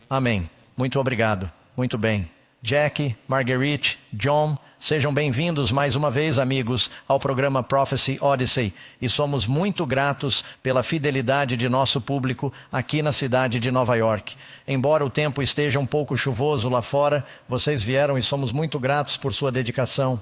Amém. Muito obrigado. Muito bem. Jackie, Marguerite, John, sejam bem-vindos mais uma vez, amigos, ao programa Prophecy Odyssey. E somos muito gratos pela fidelidade de nosso público aqui na cidade de Nova York. Embora o tempo esteja um pouco chuvoso lá fora, vocês vieram e somos muito gratos por sua dedicação.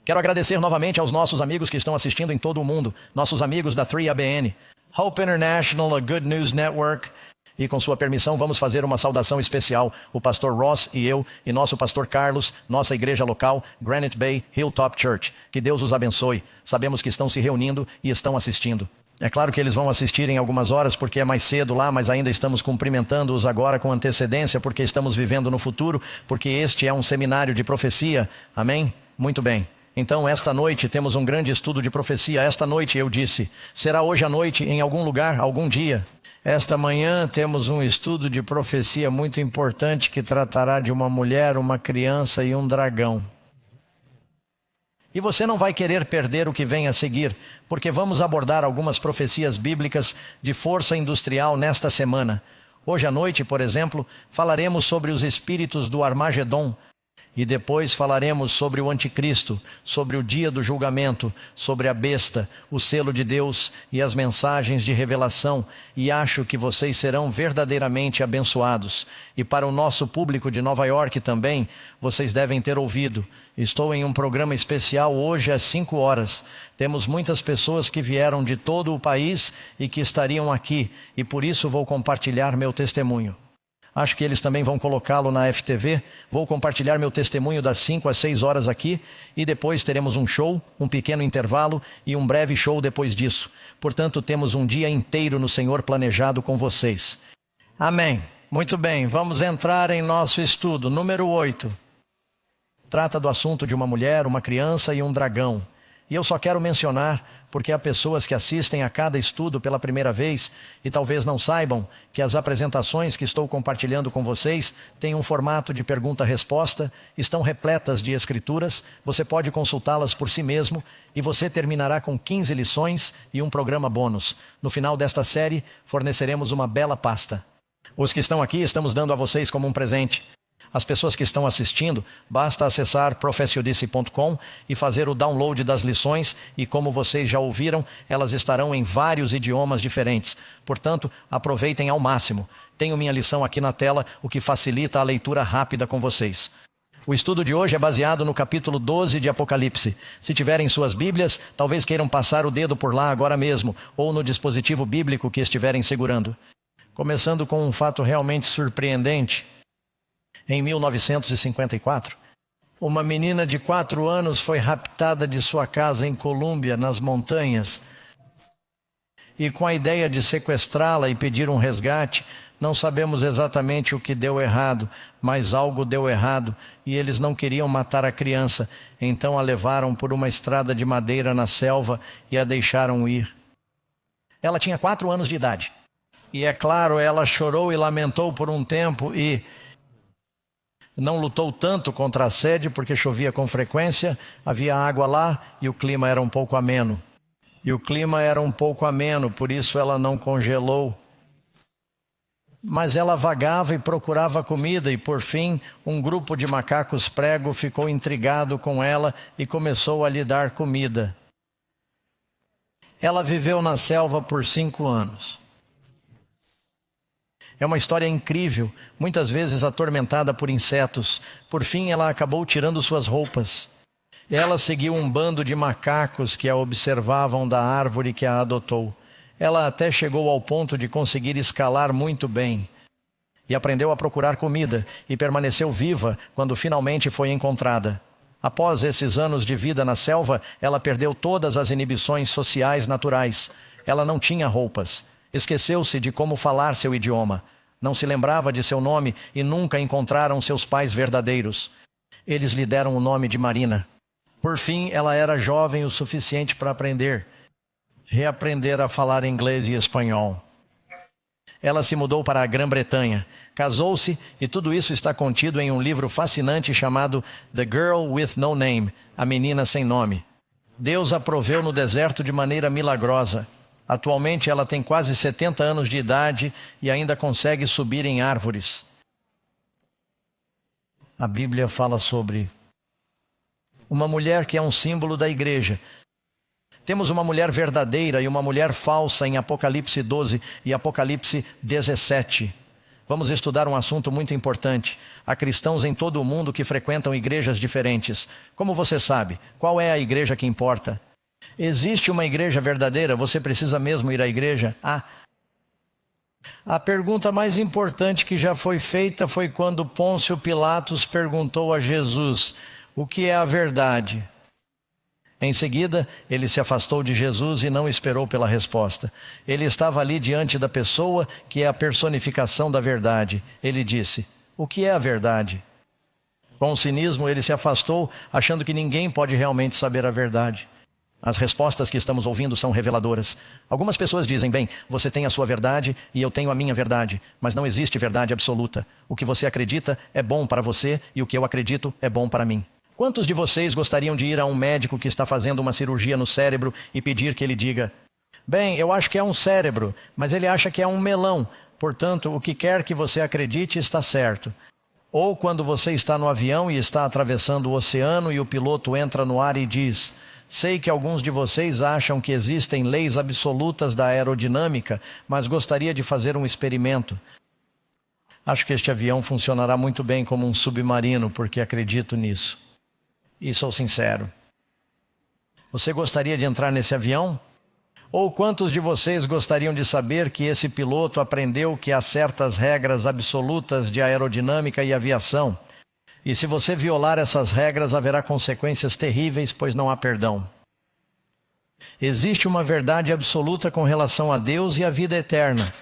Quero agradecer novamente aos nossos amigos que estão assistindo em todo o mundo, nossos amigos da 3ABN, Hope International, a Good News Network. E com sua permissão vamos fazer uma saudação especial. O pastor Ross e eu e nosso pastor Carlos, nossa igreja local, Granite Bay Hilltop Church. Que Deus os abençoe. Sabemos que estão se reunindo e estão assistindo. É claro que eles vão assistir em algumas horas porque é mais cedo lá, mas ainda estamos cumprimentando-os agora com antecedência porque estamos vivendo no futuro, porque este é um seminário de profecia. Amém? Muito bem. Então, esta noite temos um grande estudo de profecia. Esta noite, eu disse, será hoje à noite em algum lugar, algum dia. Esta manhã temos um estudo de profecia muito importante que tratará de uma mulher, uma criança e um dragão. E você não vai querer perder o que vem a seguir, porque vamos abordar algumas profecias bíblicas de força industrial nesta semana. Hoje à noite, por exemplo, falaremos sobre os espíritos do Armagedon. E depois falaremos sobre o anticristo, sobre o dia do julgamento, sobre a besta, o selo de Deus e as mensagens de revelação. E acho que vocês serão verdadeiramente abençoados. E para o nosso público de Nova York também, vocês devem ter ouvido. Estou em um programa especial hoje às 5 horas. Temos muitas pessoas que vieram de todo o país e que estariam aqui. E por isso vou compartilhar meu testemunho. Acho que eles também vão colocá-lo na FTV. Vou compartilhar meu testemunho das 5 às 6 horas aqui. E depois teremos um show, um pequeno intervalo e um breve show depois disso. Portanto, temos um dia inteiro no Senhor planejado com vocês. Amém. Muito bem, vamos entrar em nosso estudo. Número 8. Trata do assunto de uma mulher, uma criança e um dragão. E eu só quero mencionar, porque há pessoas que assistem a cada estudo pela primeira vez e talvez não saibam que as apresentações que estou compartilhando com vocês têm um formato de pergunta-resposta, estão repletas de escrituras, você pode consultá-las por si mesmo e você terminará com 15 lições e um programa bônus. No final desta série, forneceremos uma bela pasta. Os que estão aqui, estamos dando a vocês como um presente. As pessoas que estão assistindo, basta acessar profeciodice.com e fazer o download das lições e como vocês já ouviram, elas estarão em vários idiomas diferentes. Portanto, aproveitem ao máximo. Tenho minha lição aqui na tela, o que facilita a leitura rápida com vocês. O estudo de hoje é baseado no capítulo 12 de Apocalipse. Se tiverem suas Bíblias, talvez queiram passar o dedo por lá agora mesmo, ou no dispositivo bíblico que estiverem segurando. Começando com um fato realmente surpreendente. Em 1954, uma menina de 4 anos foi raptada de sua casa em Colômbia, nas montanhas. E com a ideia de sequestrá-la e pedir um resgate, não sabemos exatamente o que deu errado, mas algo deu errado e eles não queriam matar a criança. Então a levaram por uma estrada de madeira na selva e a deixaram ir. Ela tinha 4 anos de idade. E é claro, ela chorou e lamentou por um tempo e não lutou tanto contra a sede porque chovia com frequência, havia água lá e o clima era um pouco ameno. Por isso ela não congelou. Mas ela vagava e procurava comida e por fim um grupo de macacos prego ficou intrigado com ela e começou a lhe dar comida. Ela viveu na selva por 5 anos. É uma história incrível, muitas vezes atormentada por insetos. Por fim, ela acabou tirando suas roupas. Ela seguiu um bando de macacos que a observavam da árvore que a adotou. Ela até chegou ao ponto de conseguir escalar muito bem. E aprendeu a procurar comida e permaneceu viva quando finalmente foi encontrada. Após esses anos de vida na selva, ela perdeu todas as inibições sociais naturais. Ela não tinha roupas. Esqueceu-se de como falar seu idioma. Não se lembrava de seu nome e nunca encontraram seus pais verdadeiros. Eles lhe deram o nome de Marina. Por fim, ela era jovem o suficiente para reaprender a falar inglês e espanhol. Ela se mudou para a Grã-Bretanha, casou-se e tudo isso está contido em um livro fascinante chamado The Girl with No Name, A Menina Sem Nome. Deus a proveu no deserto de maneira milagrosa. Atualmente ela tem quase 70 anos de idade e ainda consegue subir em árvores. A Bíblia fala sobre uma mulher que é um símbolo da igreja. Temos uma mulher verdadeira e uma mulher falsa em Apocalipse 12 e Apocalipse 17. Vamos estudar um assunto muito importante. Há cristãos em todo o mundo que frequentam igrejas diferentes. Como você sabe, qual é a igreja que importa? Existe uma igreja verdadeira? Você precisa mesmo ir à igreja? A pergunta mais importante que já foi feita foi quando Pôncio Pilatos perguntou a Jesus: o que é a verdade? Em seguida, ele se afastou de Jesus e não esperou pela resposta. Ele estava ali diante da pessoa que é a personificação da verdade. Ele disse: o que é a verdade? Com cinismo, ele se afastou, achando que ninguém pode realmente saber a verdade. As respostas que estamos ouvindo são reveladoras. Algumas pessoas dizem: bem, você tem a sua verdade e eu tenho a minha verdade, mas não existe verdade absoluta. O que você acredita é bom para você e o que eu acredito é bom para mim. Quantos de vocês gostariam de ir a um médico que está fazendo uma cirurgia no cérebro e pedir que ele diga: bem, eu acho que é um cérebro, mas ele acha que é um melão, portanto, o que quer que você acredite está certo. Ou quando você está no avião e está atravessando o oceano e o piloto entra no ar e diz: sei que alguns de vocês acham que existem leis absolutas da aerodinâmica, mas gostaria de fazer um experimento. Acho que este avião funcionará muito bem como um submarino, porque acredito nisso. E sou sincero. Você gostaria de entrar nesse avião? Ou quantos de vocês gostariam de saber que esse piloto aprendeu que há certas regras absolutas de aerodinâmica e aviação? E se você violar essas regras, haverá consequências terríveis, pois não há perdão. Existe uma verdade absoluta com relação a Deus e a vida eterna.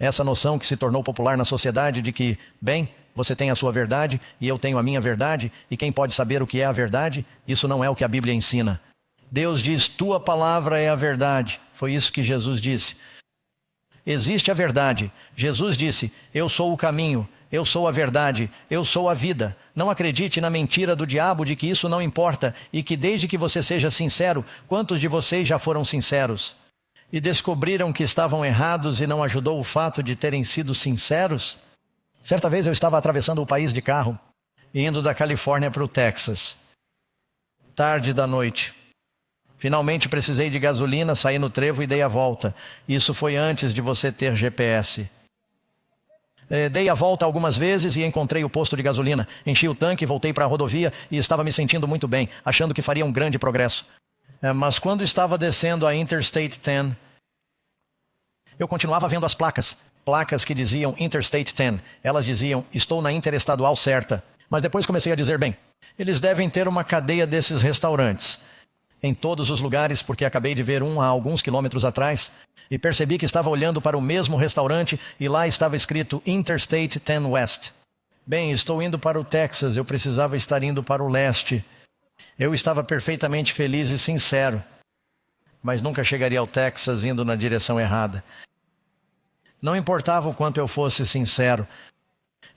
Essa noção que se tornou popular na sociedade de que, bem, você tem a sua verdade e eu tenho a minha verdade, e quem pode saber o que é a verdade? Isso não é o que a Bíblia ensina. Deus diz: tua palavra é a verdade. Foi isso que Jesus disse. Existe a verdade. Jesus disse: eu sou o caminho, eu sou a verdade, eu sou a vida. Não acredite na mentira do diabo de que isso não importa e que desde que você seja sincero, quantos de vocês já foram sinceros? E descobriram que estavam errados e não ajudou o fato de terem sido sinceros? Certa vez eu estava atravessando o país de carro, indo da Califórnia para o Texas. Tarde da noite. Finalmente precisei de gasolina, saí no trevo e dei a volta. Isso foi antes de você ter GPS. Dei a volta algumas vezes e encontrei o posto de gasolina. Enchi o tanque, voltei para a rodovia e estava me sentindo muito bem, achando que faria um grande progresso. Mas quando estava descendo a Interstate 10, eu continuava vendo as placas que diziam Interstate 10. Elas diziam: estou na interestadual certa. Mas depois comecei a dizer: bem, eles devem ter uma cadeia desses restaurantes em todos os lugares, porque acabei de ver um há alguns quilômetros atrás e percebi que estava olhando para o mesmo restaurante e lá estava escrito Interstate 10 West. Bem, estou indo para o Texas, eu precisava estar indo para o leste. Eu estava perfeitamente feliz e sincero, mas nunca chegaria ao Texas indo na direção errada. Não importava o quanto eu fosse sincero.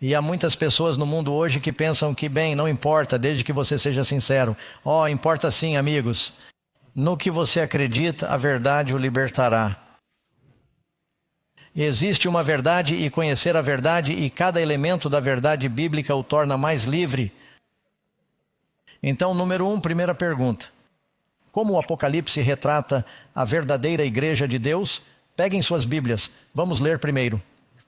E há muitas pessoas no mundo hoje que pensam que, bem, não importa, desde que você seja sincero. Importa sim, amigos. No que você acredita, a verdade o libertará. Existe uma verdade e conhecer a verdade, e cada elemento da verdade bíblica o torna mais livre. Então, número 1, primeira pergunta. Como o Apocalipse retrata a verdadeira igreja de Deus? Peguem suas Bíblias, vamos ler primeiro.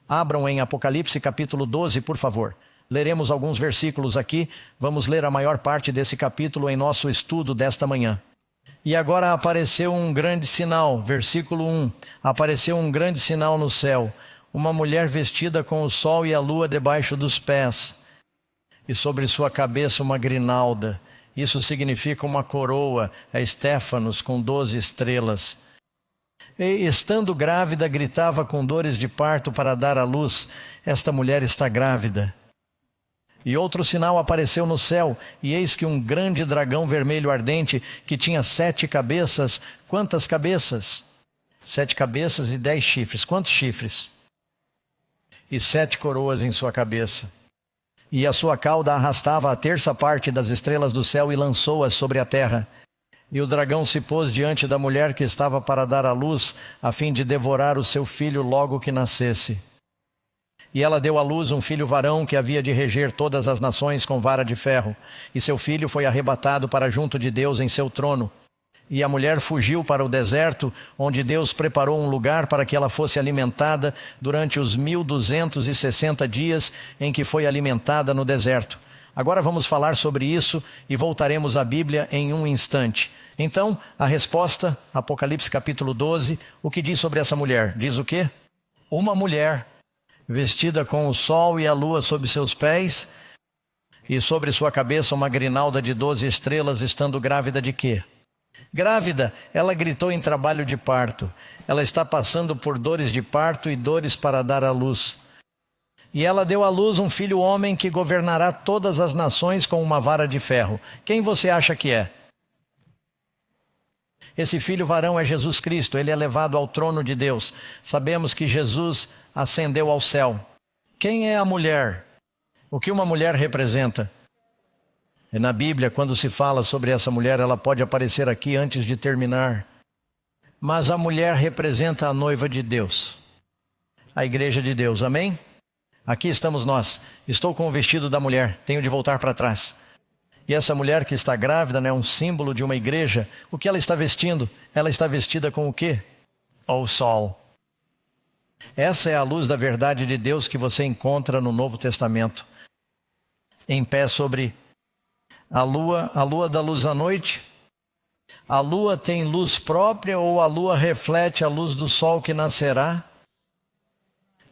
Abram em Apocalipse capítulo 12, por favor. Leremos alguns versículos aqui, vamos ler a maior parte desse capítulo em nosso estudo desta manhã. E agora apareceu um grande sinal, versículo 1. Apareceu um grande sinal no céu, uma mulher vestida com o sol e a lua debaixo dos pés, e sobre sua cabeça uma grinalda. Isso significa uma coroa, a Estéfanos, com 12 estrelas. E, estando grávida, gritava com dores de parto para dar à luz. Esta mulher está grávida. E outro sinal apareceu no céu, e eis que um grande dragão vermelho ardente, que tinha 7 cabeças. Quantas cabeças? 7 cabeças e 10 chifres. Quantos chifres? E 7 coroas em sua cabeça. E a sua cauda arrastava a terça parte das estrelas do céu e lançou-as sobre a terra. E o dragão se pôs diante da mulher que estava para dar à luz, a fim de devorar o seu filho logo que nascesse. E ela deu à luz um filho varão que havia de reger todas as nações com vara de ferro. E seu filho foi arrebatado para junto de Deus em seu trono. E a mulher fugiu para o deserto, onde Deus preparou um lugar para que ela fosse alimentada durante os 1260 dias em que foi alimentada no deserto. Agora vamos falar sobre isso e voltaremos à Bíblia em um instante. Então, a resposta, Apocalipse capítulo 12, o que diz sobre essa mulher? Diz o quê? Uma mulher vestida com o sol e a lua sob seus pés, e sobre sua cabeça uma grinalda de 12 estrelas, estando grávida de quê? Grávida, ela gritou em trabalho de parto. Ela está passando por dores de parto e dores para dar à luz. E ela deu à luz um filho homem que governará todas as nações com uma vara de ferro. Quem você acha que é? Esse filho varão é Jesus Cristo, ele é levado ao trono de Deus. Sabemos que Jesus ascendeu ao céu. Quem é a mulher? O que uma mulher representa? E na Bíblia, quando se fala sobre essa mulher, ela pode aparecer aqui antes de terminar. Mas a mulher representa a noiva de Deus, a igreja de Deus, amém? Aqui estamos nós. Estou com o vestido da mulher, tenho de voltar para trás. E essa mulher que está grávida, é um símbolo de uma igreja. O que ela está vestindo? Ela está vestida com o quê? O sol. Essa é a luz da verdade de Deus que você encontra no Novo Testamento. Em pé sobre a lua dá luz à noite. A lua tem luz própria ou a lua reflete a luz do sol que nascerá?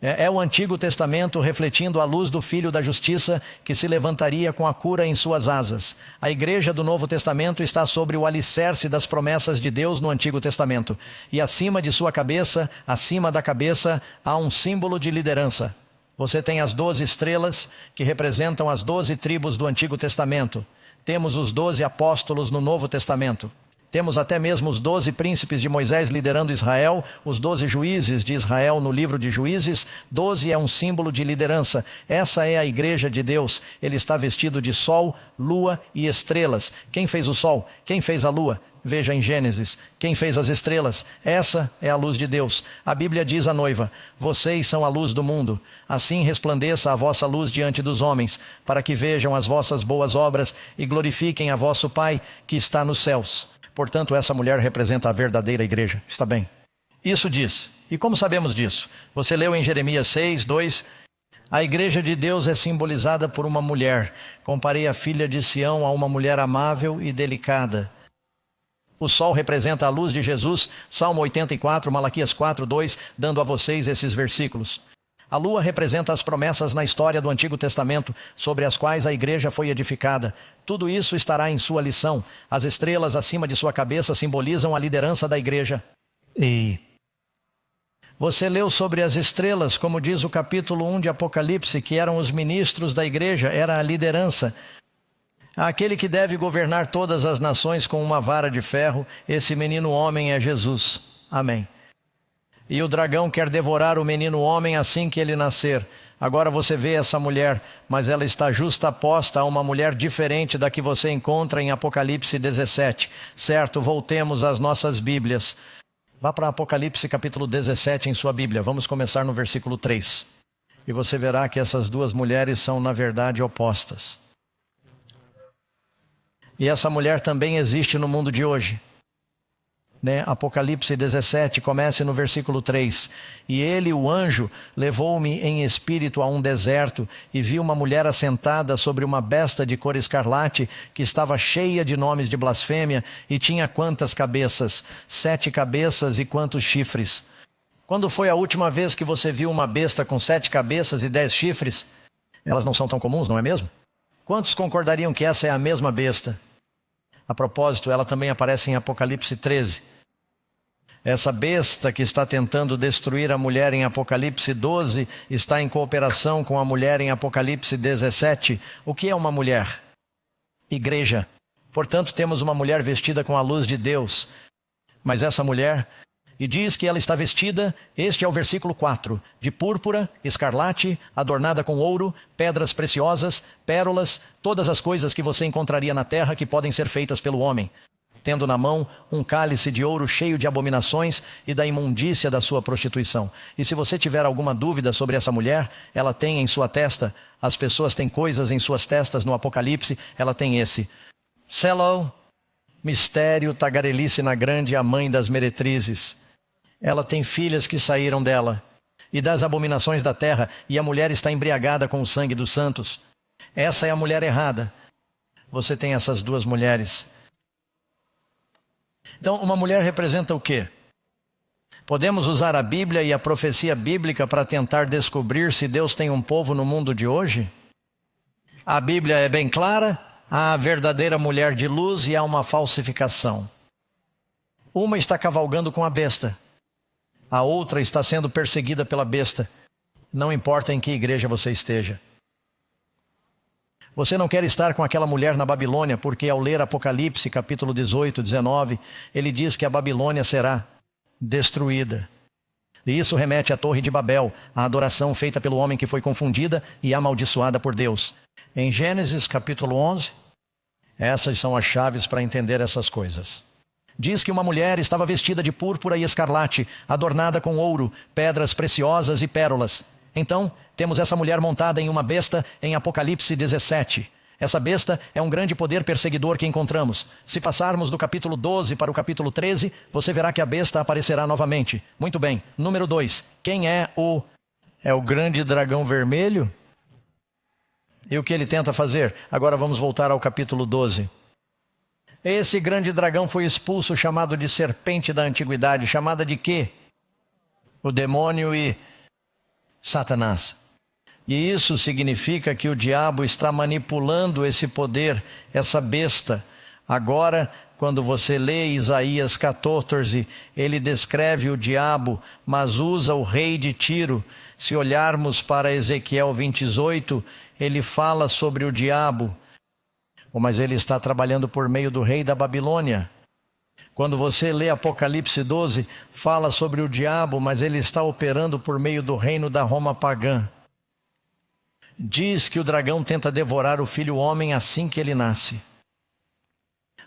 É o Antigo Testamento refletindo a luz do Filho da Justiça que se levantaria com a cura em suas asas. A igreja do Novo Testamento está sobre o alicerce das promessas de Deus no Antigo Testamento. E acima de sua cabeça, acima da cabeça, há um símbolo de liderança. Você tem as 12 estrelas que representam as 12 tribos do Antigo Testamento. Temos os 12 apóstolos no Novo Testamento. Temos até mesmo os 12 príncipes de Moisés liderando Israel, os 12 juízes de Israel no livro de Juízes. 12 é um símbolo de liderança. Essa é a igreja de Deus. Ele está vestido de sol, lua e estrelas. Quem fez o sol? Quem fez a lua? Veja em Gênesis. Quem fez as estrelas? Essa é a luz de Deus. A Bíblia diz à noiva: vocês são a luz do mundo. Assim resplandeça a vossa luz diante dos homens, para que vejam as vossas boas obras e glorifiquem a vosso Pai que está nos céus. Portanto, essa mulher representa a verdadeira igreja. Está bem? Isso diz. E como sabemos disso? Você leu em Jeremias 6, 2. A igreja de Deus é simbolizada por uma mulher. Comparei a filha de Sião a uma mulher amável e delicada. O sol representa a luz de Jesus. Salmo 84, Malaquias 4, 2, dando a vocês esses versículos. A lua representa as promessas na história do Antigo Testamento, sobre as quais a igreja foi edificada. Tudo isso estará em sua lição. As estrelas acima de sua cabeça simbolizam a liderança da igreja. E você leu sobre as estrelas, como diz o capítulo 1 de Apocalipse, que eram os ministros da igreja, era a liderança. Aquele que deve governar todas as nações com uma vara de ferro, esse menino homem é Jesus. Amém. E o dragão quer devorar o menino homem assim que ele nascer. Agora você vê essa mulher, mas ela está justaposta a uma mulher diferente da que você encontra em Apocalipse 17. Certo, voltemos às nossas Bíblias. Vá para Apocalipse capítulo 17 em sua Bíblia. Vamos começar no versículo 3. E você verá que essas duas mulheres são na verdade opostas. E essa mulher também existe no mundo de hoje. Apocalipse 17, comece no versículo 3. E ele, o anjo, levou-me em espírito a um deserto e vi uma mulher assentada sobre uma besta de cor escarlate que estava cheia de nomes de blasfêmia e tinha quantas cabeças? 7 cabeças e quantos chifres? Quando foi a última vez que você viu uma besta com 7 cabeças e 10 chifres? Elas não são tão comuns, não é mesmo? Quantos concordariam que essa é a mesma besta? A propósito, ela também aparece em Apocalipse 13. Essa besta que está tentando destruir a mulher em Apocalipse 12 está em cooperação com a mulher em Apocalipse 17. O que é uma mulher? Igreja. Portanto, temos uma mulher vestida com a luz de Deus. Mas essa mulher, e diz que ela está vestida, este é o versículo 4, de púrpura, escarlate, adornada com ouro, pedras preciosas, pérolas, todas as coisas que você encontraria na terra que podem ser feitas pelo homem. tendo na mão um cálice de ouro cheio de abominações e da imundícia da sua prostituição. E se você tiver alguma dúvida sobre essa mulher, ela tem em sua testa, as pessoas têm coisas em suas testas no Apocalipse, ela tem esse. Selo, mistério, tagarelice na grande, a mãe das meretrizes. Ela tem filhas que saíram dela, e das abominações da terra, e a mulher está embriagada com o sangue dos santos. Essa é a mulher errada. Você tem essas duas mulheres. Então, uma mulher representa o quê? Podemos usar a Bíblia e a profecia bíblica para tentar descobrir se Deus tem um povo no mundo de hoje? A Bíblia é bem clara, há a verdadeira mulher de luz e há uma falsificação. Uma está cavalgando com a besta, a outra está sendo perseguida pela besta. Não importa em que igreja você esteja. Você não quer estar com aquela mulher na Babilônia, porque ao ler Apocalipse, capítulo 18, 19, ele diz que a Babilônia será destruída. E isso remete à Torre de Babel, a adoração feita pelo homem que foi confundida e amaldiçoada por Deus. Em Gênesis, capítulo 11, essas são as chaves para entender essas coisas. Diz que uma mulher estava vestida de púrpura e escarlate, adornada com ouro, pedras preciosas e pérolas. Então, temos essa mulher montada em uma besta em Apocalipse 17. Essa besta é um grande poder perseguidor que encontramos. Se passarmos do capítulo 12 para o capítulo 13, você verá que a besta aparecerá novamente. Muito bem. Número 2. Quem é o... É o grande dragão vermelho? E o que ele tenta fazer? Agora vamos voltar ao capítulo 12. Esse grande dragão foi expulso, chamado de serpente da antiguidade. Chamada de quê? O demônio e Satanás. E isso significa que o diabo está manipulando esse poder, essa besta. Agora, quando você lê Isaías 14, ele descreve o diabo, mas usa o rei de Tiro. Se olharmos para Ezequiel 28, ele fala sobre o diabo, mas ele está trabalhando por meio do rei da Babilônia. Quando você lê Apocalipse 12, fala sobre o diabo, mas ele está operando por meio do reino da Roma pagã. Diz que o dragão tenta devorar o filho homem assim que ele nasce.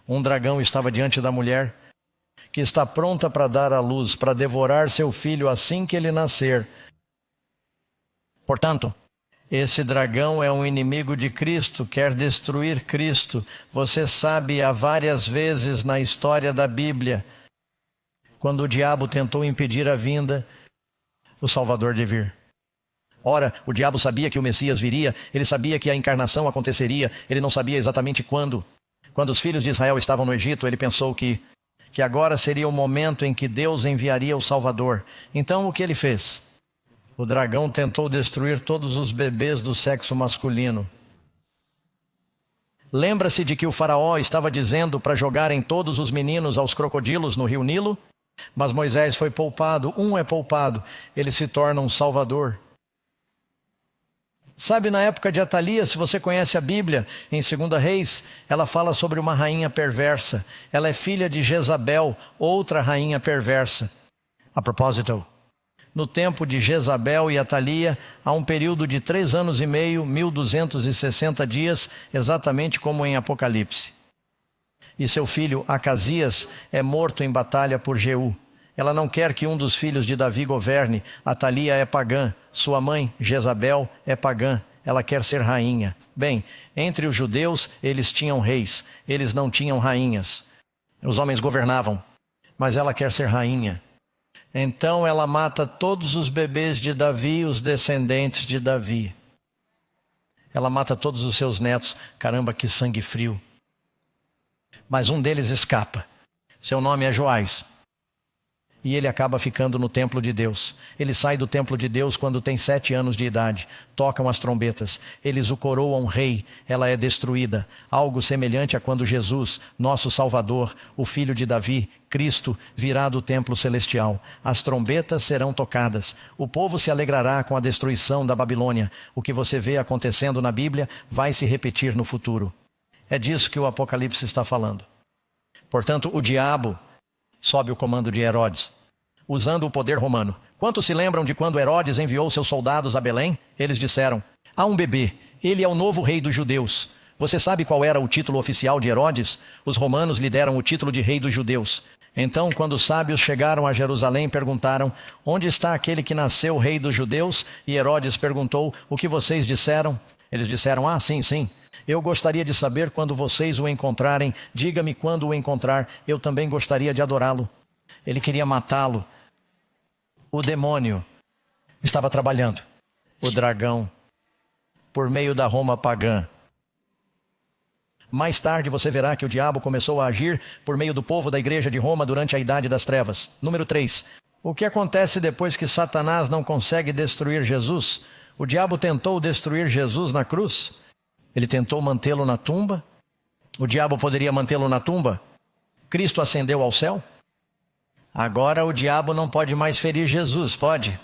Um dragão estava diante da mulher, que está pronta para dar à luz, para devorar seu filho assim que ele nascer. Portanto, esse dragão é um inimigo de Cristo, quer destruir Cristo. Você sabe, há várias vezes na história da Bíblia, quando o diabo tentou impedir a vinda, o Salvador de vir. Ora, o diabo sabia que o Messias viria, ele sabia que a encarnação aconteceria, ele não sabia exatamente quando. Quando os filhos de Israel estavam no Egito, ele pensou que agora seria o momento em que Deus enviaria o Salvador. Então, o que ele fez? O dragão tentou destruir todos os bebês do sexo masculino. Lembra-se de que o faraó estava dizendo para jogarem todos os meninos aos crocodilos no rio Nilo? Mas Moisés foi poupado, é poupado, ele se torna um salvador. Sabe, na época de Atalia, se você conhece a Bíblia, em 2 Reis, ela fala sobre uma rainha perversa. Ela é filha de Jezabel, outra rainha perversa. A propósito, no tempo de Jezabel e Atalia, há um período de 3 anos e meio, 1260 dias, exatamente como em Apocalipse. E seu filho Acasias é morto em batalha por Jeú. Ela não quer que um dos filhos de Davi governe. Atalia é pagã. Sua mãe, Jezabel, é pagã. Ela quer ser rainha. Bem, entre os judeus, eles tinham reis. Eles não tinham rainhas. Os homens governavam. Mas ela quer ser rainha. Então ela mata todos os bebês de Davi, os descendentes de Davi. Ela mata todos os seus netos. Caramba, que sangue frio. Mas um deles escapa. Seu nome é Joás. E ele acaba ficando no templo de Deus. Ele sai do templo de Deus quando tem 7 anos de idade. Tocam as trombetas. Eles o coroam rei. Ela é destruída. Algo semelhante a quando Jesus, nosso Salvador, o Filho de Davi, Cristo, virá do templo celestial. As trombetas serão tocadas. O povo se alegrará com a destruição da Babilônia. O que você vê acontecendo na Bíblia vai se repetir no futuro. É disso que o Apocalipse está falando. Portanto, o diabo sobe o comando de Herodes, usando o poder romano. Quantos se lembram de quando Herodes enviou seus soldados a Belém? Eles disseram: há um bebê, ele é o novo rei dos judeus. Você sabe qual era o título oficial de Herodes? Os romanos lhe deram o título de rei dos judeus. Então, quando os sábios chegaram a Jerusalém, perguntaram: onde está aquele que nasceu rei dos judeus? E Herodes perguntou: o que vocês disseram? Eles disseram: sim, sim. Eu gostaria de saber quando vocês o encontrarem. Diga-me quando o encontrar. Eu também gostaria de adorá-lo. Ele queria matá-lo. O demônio estava trabalhando. O dragão, por meio da Roma pagã. Mais tarde você verá que o diabo começou a agir por meio do povo da igreja de Roma durante a Idade das Trevas. Número 3. O que acontece depois que Satanás não consegue destruir Jesus? O diabo tentou destruir Jesus na cruz. Ele tentou mantê-lo na tumba. O diabo poderia mantê-lo na tumba. Cristo ascendeu ao céu. Agora o diabo não pode mais ferir Jesus, pode?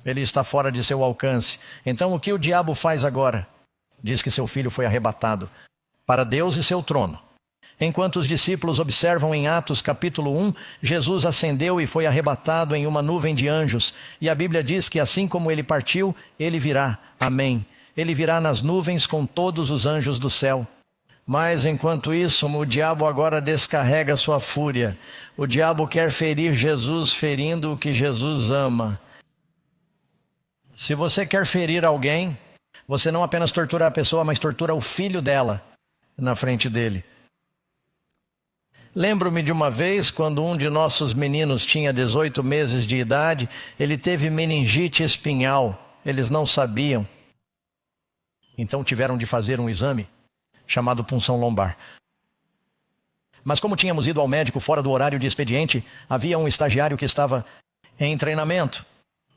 Ele está fora de seu alcance. Então o que o diabo faz agora? Diz que seu filho foi arrebatado para Deus e seu trono. Enquanto os discípulos observam em Atos capítulo 1, Jesus ascendeu e foi arrebatado em uma nuvem de anjos. E a Bíblia diz que assim como ele partiu, ele virá. Amém. Ele virá nas nuvens com todos os anjos do céu. Mas enquanto isso, o diabo agora descarrega sua fúria. O diabo quer ferir Jesus, ferindo o que Jesus ama. Se você quer ferir alguém, você não apenas tortura a pessoa, mas tortura o filho dela na frente dele. Lembro-me de uma vez, quando um de nossos meninos tinha 18 meses de idade, ele teve meningite espinhal. Eles não sabiam. Então tiveram de fazer um exame chamado punção lombar. Mas como tínhamos ido ao médico fora do horário de expediente, havia um estagiário que estava em treinamento.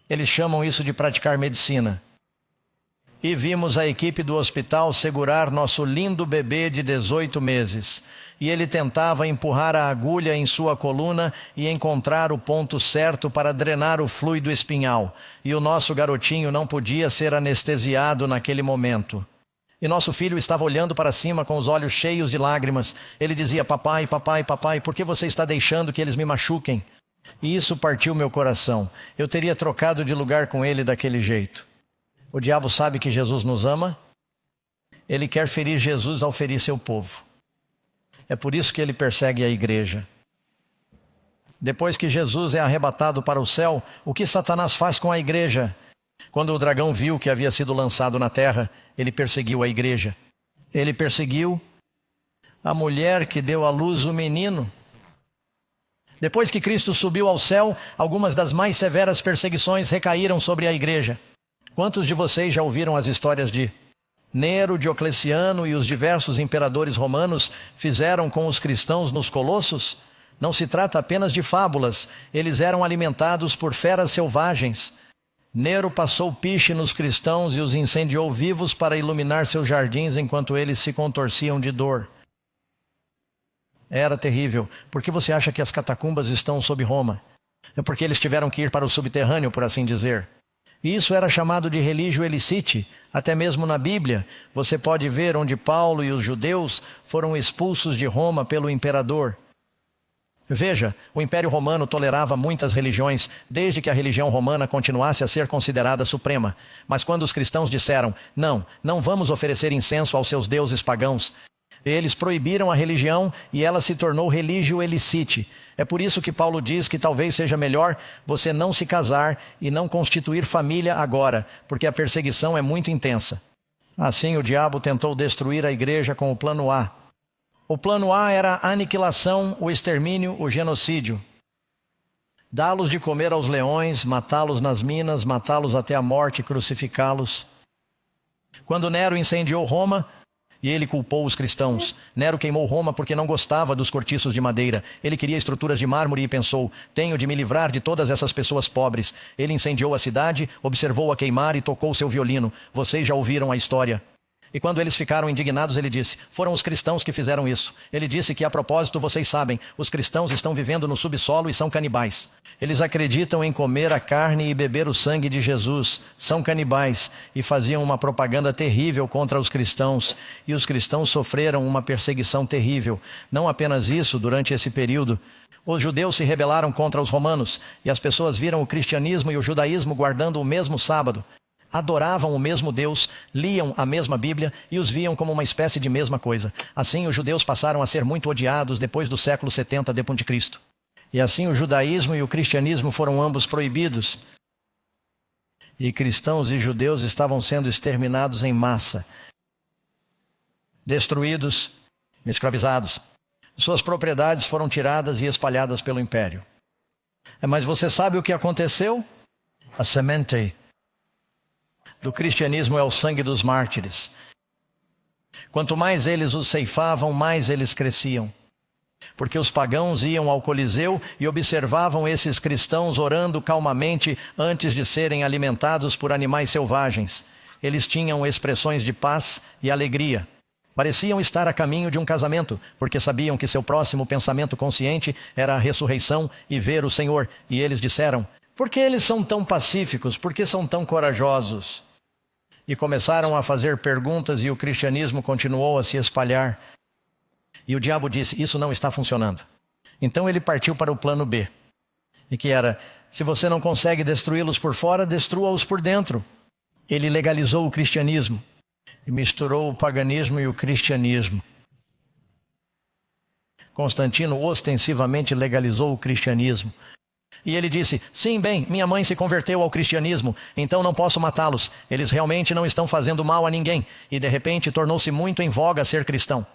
Eles chamam isso de praticar medicina. E vimos a equipe do hospital segurar nosso lindo bebê de 18 meses. E ele tentava empurrar a agulha em sua coluna e encontrar o ponto certo para drenar o fluido espinhal. E o nosso garotinho não podia ser anestesiado naquele momento. E nosso filho estava olhando para cima com os olhos cheios de lágrimas. Ele dizia: papai, papai, papai, por que você está deixando que eles me machuquem? E isso partiu meu coração. Eu teria trocado de lugar com ele daquele jeito. O diabo sabe que Jesus nos ama. Ele quer ferir Jesus ao ferir seu povo. É por isso que ele persegue a igreja. Depois que Jesus é arrebatado para o céu, o que Satanás faz com a igreja? Quando o dragão viu que havia sido lançado na terra, ele perseguiu a igreja. Ele perseguiu a mulher que deu à luz o menino. Depois que Cristo subiu ao céu, algumas das mais severas perseguições recaíram sobre a igreja. Quantos de vocês já ouviram as histórias de Nero, Diocleciano e os diversos imperadores romanos fizeram com os cristãos nos Colossos? Não se trata apenas de fábulas, eles eram alimentados por feras selvagens. Nero passou piche nos cristãos e os incendiou vivos para iluminar seus jardins enquanto eles se contorciam de dor. Era terrível. Por que você acha que as catacumbas estão sob Roma? É porque eles tiveram que ir para o subterrâneo, por assim dizer. E isso era chamado de religio elicite. Até mesmo na Bíblia, você pode ver onde Paulo e os judeus foram expulsos de Roma pelo imperador. Veja, o Império Romano tolerava muitas religiões, desde que a religião romana continuasse a ser considerada suprema. Mas quando os cristãos disseram: não vamos oferecer incenso aos seus deuses pagãos, eles proibiram a religião e ela se tornou religio elicite. É por isso que Paulo diz que talvez seja melhor você não se casar e não constituir família agora, porque a perseguição é muito intensa. Assim, o diabo tentou destruir a igreja com o plano A. O plano A era a aniquilação, o extermínio, o genocídio. Dá-los de comer aos leões, matá-los nas minas, matá-los até a morte, crucificá-los. Quando Nero incendiou Roma, e ele culpou os cristãos. Nero queimou Roma porque não gostava dos cortiços de madeira. Ele queria estruturas de mármore e pensou: tenho de me livrar de todas essas pessoas pobres. Ele incendiou a cidade, observou-a queimar e tocou seu violino. Vocês já ouviram a história. E quando eles ficaram indignados, ele disse: foram os cristãos que fizeram isso. Ele disse que, a propósito, vocês sabem, os cristãos estão vivendo no subsolo e são canibais. Eles acreditam em comer a carne e beber o sangue de Jesus. São canibais e faziam uma propaganda terrível contra os cristãos. E os cristãos sofreram uma perseguição terrível. Não apenas isso, durante esse período, os judeus se rebelaram contra os romanos e as pessoas viram o cristianismo e o judaísmo guardando o mesmo sábado. adoravam o mesmo Deus, liam a mesma Bíblia e os viam como uma espécie de mesma coisa. Assim, os judeus passaram a ser muito odiados depois do século 70 d.C. E assim o judaísmo e o cristianismo foram ambos proibidos. E cristãos e judeus estavam sendo exterminados em massa, destruídos, escravizados. Suas propriedades foram tiradas e espalhadas pelo império. Mas você sabe o que aconteceu? A semente do cristianismo é o sangue dos mártires. Quanto mais eles os ceifavam, mais eles cresciam. Porque os pagãos iam ao Coliseu e observavam esses cristãos orando calmamente antes de serem alimentados por animais selvagens. Eles tinham expressões de paz e alegria. Pareciam estar a caminho de um casamento, porque sabiam que seu próximo pensamento consciente era a ressurreição e ver o Senhor. E eles disseram: por que eles são tão pacíficos? Por que são tão corajosos? E começaram a fazer perguntas e o cristianismo continuou a se espalhar. E o diabo disse: isso não está funcionando. Então ele partiu para o plano B. E que era: se você não consegue destruí-los por fora, destrua-os por dentro. Ele legalizou o cristianismo. E misturou o paganismo e o cristianismo. Constantino ostensivamente legalizou o cristianismo. E ele disse: sim, bem, minha mãe se converteu ao cristianismo, então não posso matá-los. Eles realmente não estão fazendo mal a ninguém. E de repente tornou-se muito em voga ser cristão.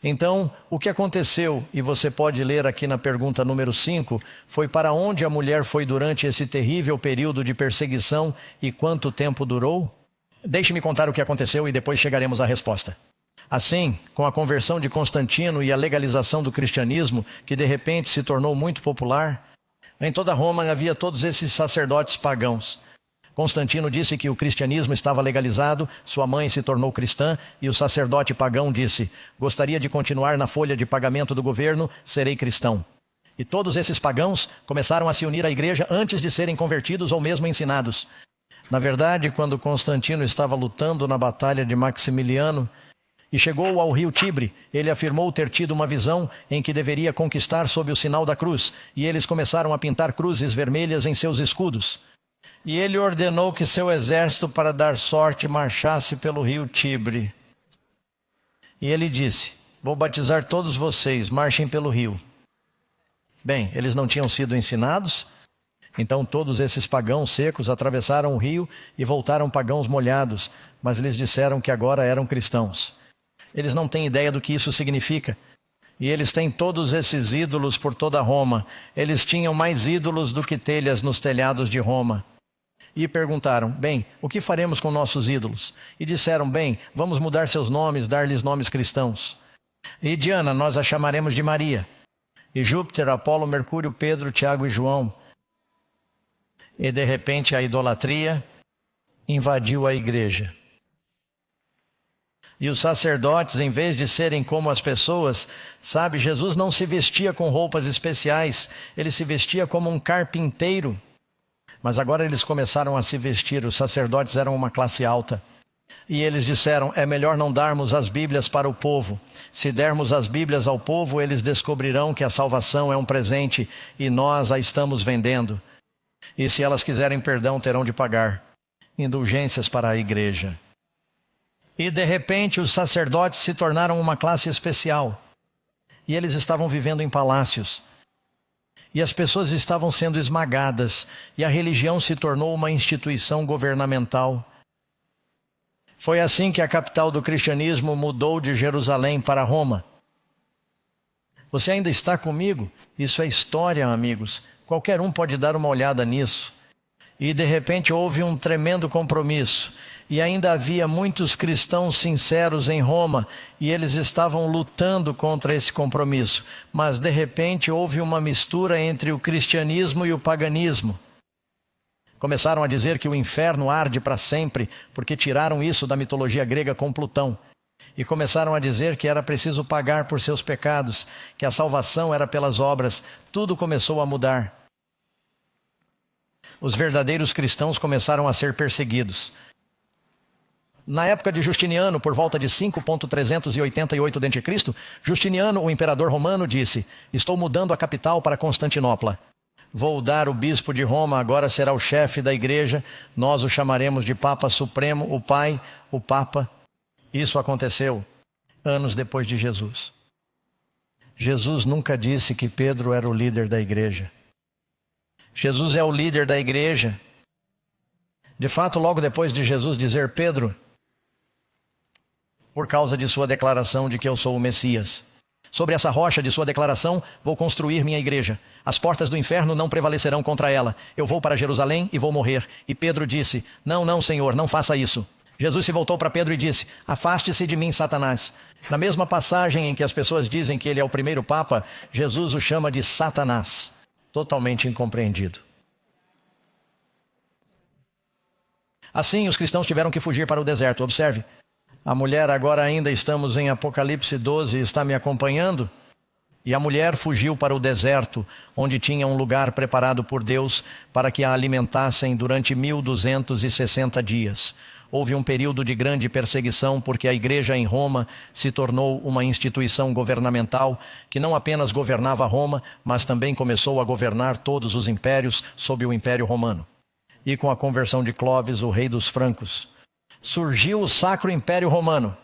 Então, o que aconteceu, e você pode ler aqui na pergunta número 5, foi para onde a mulher foi durante esse terrível período de perseguição e quanto tempo durou? Deixe-me contar o que aconteceu e depois chegaremos à resposta. Assim, com a conversão de Constantino e a legalização do cristianismo, que de repente se tornou muito popular, em toda Roma havia todos esses sacerdotes pagãos. Constantino disse que o cristianismo estava legalizado, sua mãe se tornou cristã e o sacerdote pagão disse: gostaria de continuar na folha de pagamento do governo, serei cristão. E todos esses pagãos começaram a se unir à igreja antes de serem convertidos ou mesmo ensinados. Na verdade, quando Constantino estava lutando na batalha de Maximiliano e chegou ao rio Tibre, ele afirmou ter tido uma visão em que deveria conquistar sob o sinal da cruz, e eles começaram a pintar cruzes vermelhas em seus escudos. E ele ordenou que seu exército, para dar sorte, marchasse pelo rio Tibre. E ele disse: vou batizar todos vocês, marchem pelo rio. Bem, eles não tinham sido ensinados. Então todos esses pagãos secos atravessaram o rio e voltaram pagãos molhados, mas lhes disseram que agora eram cristãos. Eles não têm ideia do que isso significa. E eles têm todos esses ídolos por toda Roma. Eles tinham mais ídolos do que telhas nos telhados de Roma. E perguntaram: bem, o que faremos com nossos ídolos? E disseram: bem, vamos mudar seus nomes, dar-lhes nomes cristãos. E Diana nós a chamaremos de Maria. E Júpiter, Apolo, Mercúrio, Pedro, Tiago e João. E de repente a idolatria invadiu a igreja. E os sacerdotes, em vez de serem como as pessoas, sabe, Jesus não se vestia com roupas especiais, ele se vestia como um carpinteiro. Mas agora eles começaram a se vestir, os sacerdotes eram uma classe alta. E eles disseram: é melhor não darmos as Bíblias para o povo. Se dermos as Bíblias ao povo, eles descobrirão que a salvação é um presente e nós a estamos vendendo. E se elas quiserem perdão, terão de pagar indulgências para a igreja. E de repente os sacerdotes se tornaram uma classe especial. E eles estavam vivendo em palácios. E as pessoas estavam sendo esmagadas. E a religião se tornou uma instituição governamental. Foi assim que a capital do cristianismo mudou de Jerusalém para Roma. Você ainda está comigo? Isso é história, amigos. Qualquer um pode dar uma olhada nisso. E de repente houve um tremendo compromisso. E ainda havia muitos cristãos sinceros em Roma. E eles estavam lutando contra esse compromisso. Mas de repente houve uma mistura entre o cristianismo e o paganismo. Começaram a dizer que o inferno arde para sempre, porque tiraram isso da mitologia grega com Plutão. E começaram a dizer que era preciso pagar por seus pecados, que a salvação era pelas obras. Tudo começou a mudar. Os verdadeiros cristãos começaram a ser perseguidos. Na época de Justiniano, por volta de 5.388 d.C., Justiniano, o imperador romano, disse: estou mudando a capital para Constantinopla. Vou dar o bispo de Roma, agora será o chefe da igreja, nós o chamaremos de Papa Supremo, o Pai, o Papa. Isso aconteceu anos depois de Jesus. Jesus nunca disse que Pedro era o líder da igreja. Jesus é o líder da igreja. De fato, logo depois de Jesus dizer Pedro, por causa de sua declaração de que eu sou o Messias. Sobre essa rocha de sua declaração, vou construir minha igreja. As portas do inferno não prevalecerão contra ela. Eu vou para Jerusalém e vou morrer. E Pedro disse, não, não, Senhor, não faça isso. Jesus se voltou para Pedro e disse, afaste-se de mim, Satanás. Na mesma passagem em que as pessoas dizem que ele é o primeiro Papa, Jesus o chama de Satanás. Totalmente incompreendido. Assim, os cristãos tiveram que fugir para o deserto. Observe. A mulher, agora ainda estamos em Apocalipse 12, está me acompanhando? E a mulher fugiu para o deserto, onde tinha um lugar preparado por Deus para que a alimentassem durante 1260 dias. Houve um período de grande perseguição porque a igreja em Roma se tornou uma instituição governamental que não apenas governava Roma, mas também começou a governar todos os impérios sob o Império Romano. E com a conversão de Clovis, o rei dos francos, surgiu o Sacro Império Romano.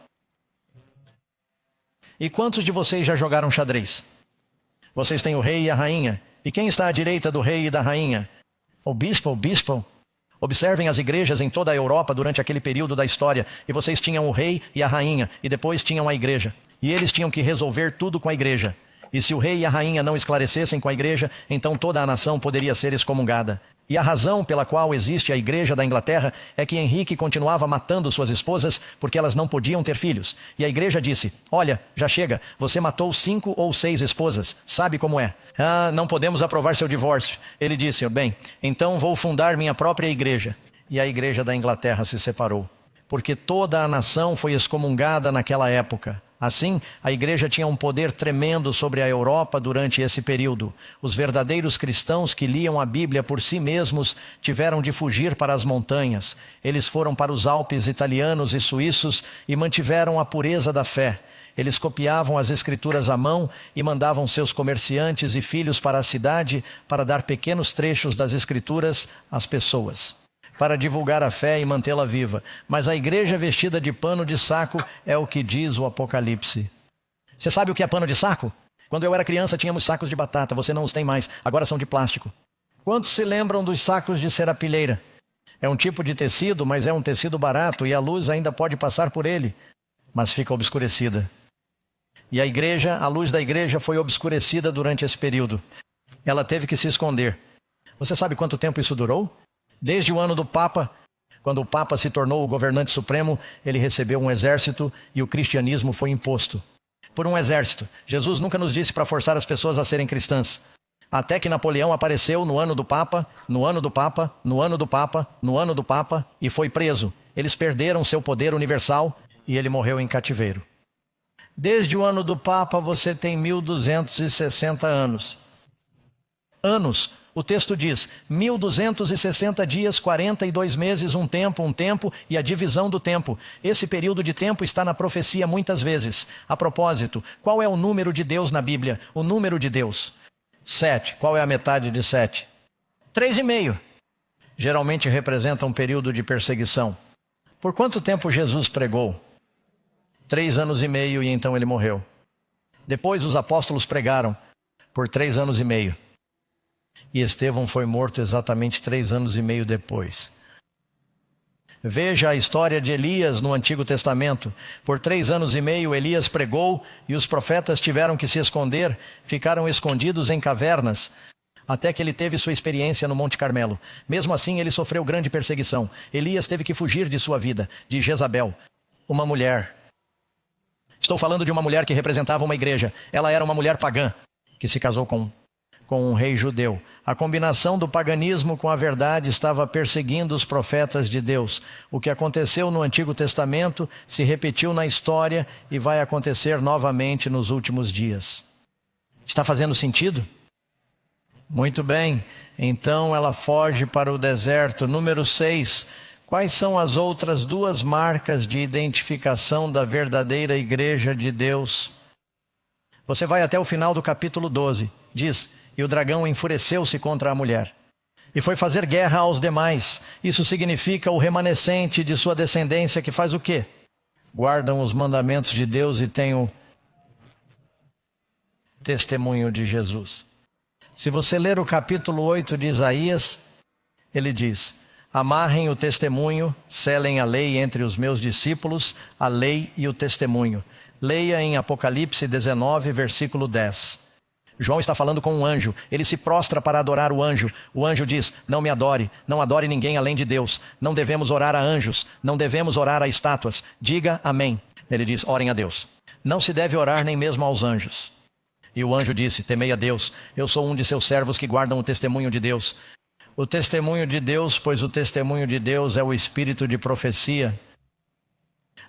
E quantos de vocês já jogaram xadrez? Vocês têm o rei e a rainha. E quem está à direita do rei e da rainha? O bispo. Observem as igrejas em toda a Europa durante aquele período da história. E vocês tinham o rei e a rainha. E depois tinham a igreja. E eles tinham que resolver tudo com a igreja. E se o rei e a rainha não esclarecessem com a igreja, então toda a nação poderia ser excomungada. E a razão pela qual existe a igreja da Inglaterra é que Henrique continuava matando suas esposas porque elas não podiam ter filhos. E a igreja disse, olha, já chega, você matou 5 ou 6 esposas, sabe como é? Ah, não podemos aprovar seu divórcio. Ele disse, bem, então vou fundar minha própria igreja. E a igreja da Inglaterra se separou, porque toda a nação foi excomungada naquela época. Assim, a igreja tinha um poder tremendo sobre a Europa durante esse período. Os verdadeiros cristãos que liam a Bíblia por si mesmos tiveram de fugir para as montanhas. Eles foram para os Alpes italianos e suíços e mantiveram a pureza da fé. Eles copiavam as escrituras à mão e mandavam seus comerciantes e filhos para a cidade para dar pequenos trechos das escrituras às pessoas, para divulgar a fé e mantê-la viva. Mas a igreja vestida de pano de saco é o que diz o Apocalipse. Você sabe o que é pano de saco? Quando eu era criança tínhamos sacos de batata, você não os tem mais, agora são de plástico. Quantos se lembram dos sacos de serapilheira? É um tipo de tecido, mas é um tecido barato e a luz ainda pode passar por ele, mas fica obscurecida. E a igreja, a luz da igreja foi obscurecida durante esse período. Ela teve que se esconder. Você sabe quanto tempo isso durou? Desde o ano do Papa, quando o Papa se tornou o governante supremo, ele recebeu um exército e o cristianismo foi imposto. Por um exército. Jesus nunca nos disse para forçar as pessoas a serem cristãs. Até que Napoleão apareceu no ano do Papa, no ano do Papa, no ano do Papa, no ano do Papa e foi preso. Eles perderam seu poder universal e ele morreu em cativeiro. Desde o ano do Papa você tem 1260 anos. O texto diz, 1260 dias, 42 meses, um tempo, e a divisão do tempo. Esse período de tempo está na profecia muitas vezes. A propósito, qual é o número de Deus na Bíblia? O número de Deus. 7. Qual é a metade de 7? 3,5. Geralmente representa um período de perseguição. Por quanto tempo Jesus pregou? 3 anos e meio e então ele morreu. Depois os apóstolos pregaram por 3 anos e meio. E Estevão foi morto exatamente 3 anos e meio depois. Veja a história de Elias no Antigo Testamento. Por 3 anos e meio Elias pregou e os profetas tiveram que se esconder, ficaram escondidos em cavernas, até que ele teve sua experiência no Monte Carmelo. Mesmo assim ele sofreu grande perseguição. Elias teve que fugir de sua vida, de Jezabel, uma mulher. Estou falando de uma mulher que representava uma igreja. Ela era uma mulher pagã, que se casou com um rei judeu. A combinação do paganismo com a verdade estava perseguindo os profetas de Deus. O que aconteceu no Antigo Testamento se repetiu na história e vai acontecer novamente nos últimos dias. Está fazendo sentido? Muito bem. Então ela foge para o deserto. Número 6. Quais são as outras 2 marcas de identificação da verdadeira igreja de Deus? Você vai até o final do capítulo 12. Diz, E o dragão enfureceu-se contra a mulher e foi fazer guerra aos demais. Isso significa o remanescente de sua descendência que faz o quê? Guardam os mandamentos de Deus e têm o testemunho de Jesus. Se você ler o capítulo 8 de Isaías, ele diz: amarrem o testemunho, selem a lei entre os meus discípulos, a lei e o testemunho. Leia em Apocalipse 19, versículo 10. João está falando com um anjo, ele se prostra para adorar o anjo. O anjo diz: não me adore, não adore ninguém além de Deus. Não devemos orar a anjos, não devemos orar a estátuas. Diga amém. Ele diz: orem a Deus. Não se deve orar nem mesmo aos anjos. E o anjo disse: temei a Deus, eu sou um de seus servos que guardam o testemunho de Deus. O testemunho de Deus, pois o testemunho de Deus é o espírito de profecia.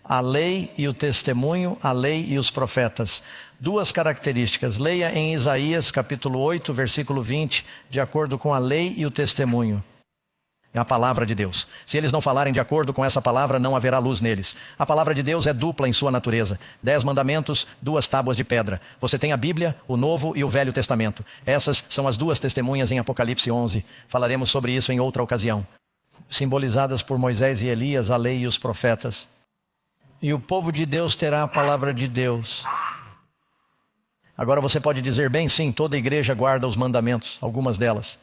A lei e o testemunho, a lei e os profetas. Duas características. Leia em Isaías capítulo 8, versículo 20, de acordo com a lei e o testemunho. É a palavra de Deus. Se eles não falarem de acordo com essa palavra, não haverá luz neles. A palavra de Deus é dupla em sua natureza. 10 mandamentos, 2 tábuas de pedra. Você tem a Bíblia, o Novo e o Velho Testamento. Essas são as duas testemunhas em Apocalipse 11. Falaremos sobre isso em outra ocasião. Simbolizadas por Moisés e Elias, a lei e os profetas. E o povo de Deus terá a palavra de Deus. Agora você pode dizer: bem, sim, toda a igreja guarda os mandamentos, algumas delas.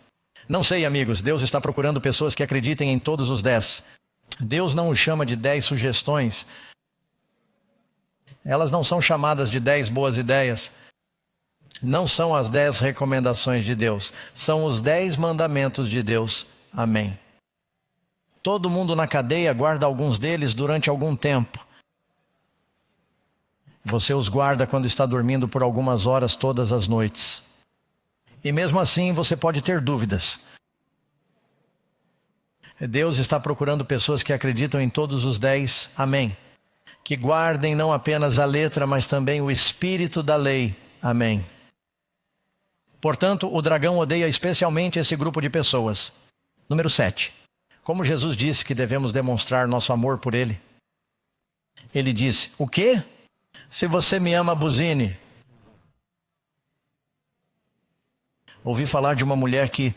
Não sei, amigos, Deus está procurando pessoas que acreditem em todos os 10. Deus não os chama de 10 sugestões. Elas não são chamadas de 10 boas ideias. Não são as 10 recomendações de Deus. São os 10 mandamentos de Deus. Amém. Todo mundo na cadeia guarda alguns deles durante algum tempo. Você os guarda quando está dormindo por algumas horas todas as noites. E mesmo assim você pode ter dúvidas. Deus está procurando pessoas que acreditam em todos os 10. Amém. Que guardem não apenas a letra, mas também o espírito da lei. Amém. Portanto, o dragão odeia especialmente esse grupo de pessoas. Número 7. Como Jesus disse que devemos demonstrar nosso amor por ele? Ele disse: o quê? Se você me ama, buzine. Ouvi falar de uma mulher que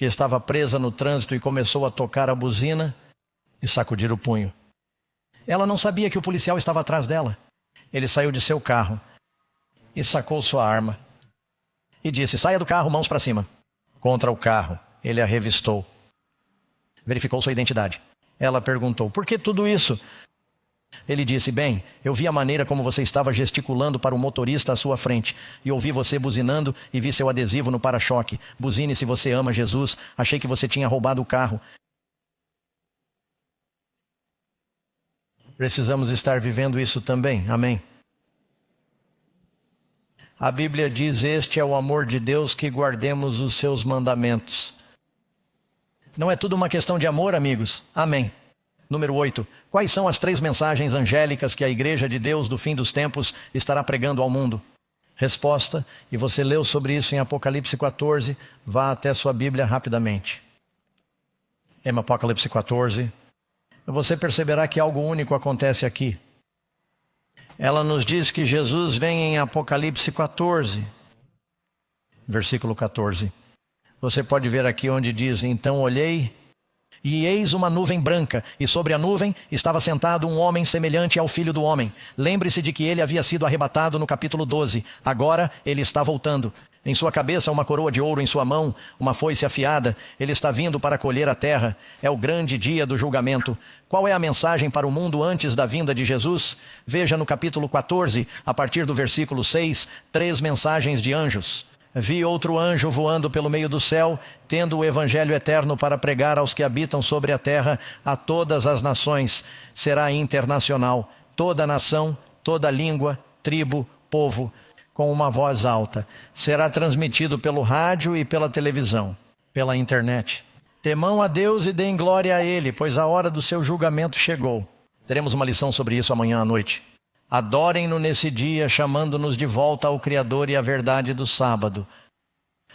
estava presa no trânsito e começou a tocar a buzina e sacudir o punho. Ela não sabia que o policial estava atrás dela. Ele saiu de seu carro e sacou sua arma e disse: saia do carro, mãos para cima. Contra o carro, ele a revistou. Verificou sua identidade. Ela perguntou: por que tudo isso? Ele disse: bem, eu vi a maneira como você estava gesticulando para o motorista à sua frente. E ouvi você buzinando e vi seu adesivo no para-choque. Buzine se você ama Jesus. Achei que você tinha roubado o carro. Precisamos estar vivendo isso também. Amém. A Bíblia diz: este é o amor de Deus, que guardemos os seus mandamentos. Não é tudo uma questão de amor, amigos? Amém. Número 8. Quais são as 3 mensagens angélicas que a Igreja de Deus do fim dos tempos estará pregando ao mundo? Resposta, e você leu sobre isso em Apocalipse 14, vá até sua Bíblia rapidamente. Em Apocalipse 14, você perceberá que algo único acontece aqui. Ela nos diz que Jesus vem em Apocalipse 14, versículo 14. Você pode ver aqui onde diz: então olhei, e eis uma nuvem branca, e sobre a nuvem estava sentado um homem semelhante ao Filho do Homem. Lembre-se de que ele havia sido arrebatado no capítulo 12. Agora ele está voltando. Em sua cabeça uma coroa de ouro, em sua mão uma foice afiada. Ele está vindo para colher a terra. É o grande dia do julgamento. Qual é a mensagem para o mundo antes da vinda de Jesus? Veja no capítulo 14, a partir do versículo 6, 3 mensagens de anjos. Vi outro anjo voando pelo meio do céu, tendo o evangelho eterno para pregar aos que habitam sobre a terra, a todas as nações. Será internacional. Toda nação, toda língua, tribo, povo, com uma voz alta. Será transmitido pelo rádio e pela televisão, pela internet. Temam a Deus e deem glória a Ele, pois a hora do seu julgamento chegou. Teremos uma lição sobre isso amanhã à noite. Adorem-no nesse dia, chamando-nos de volta ao Criador e à verdade do sábado.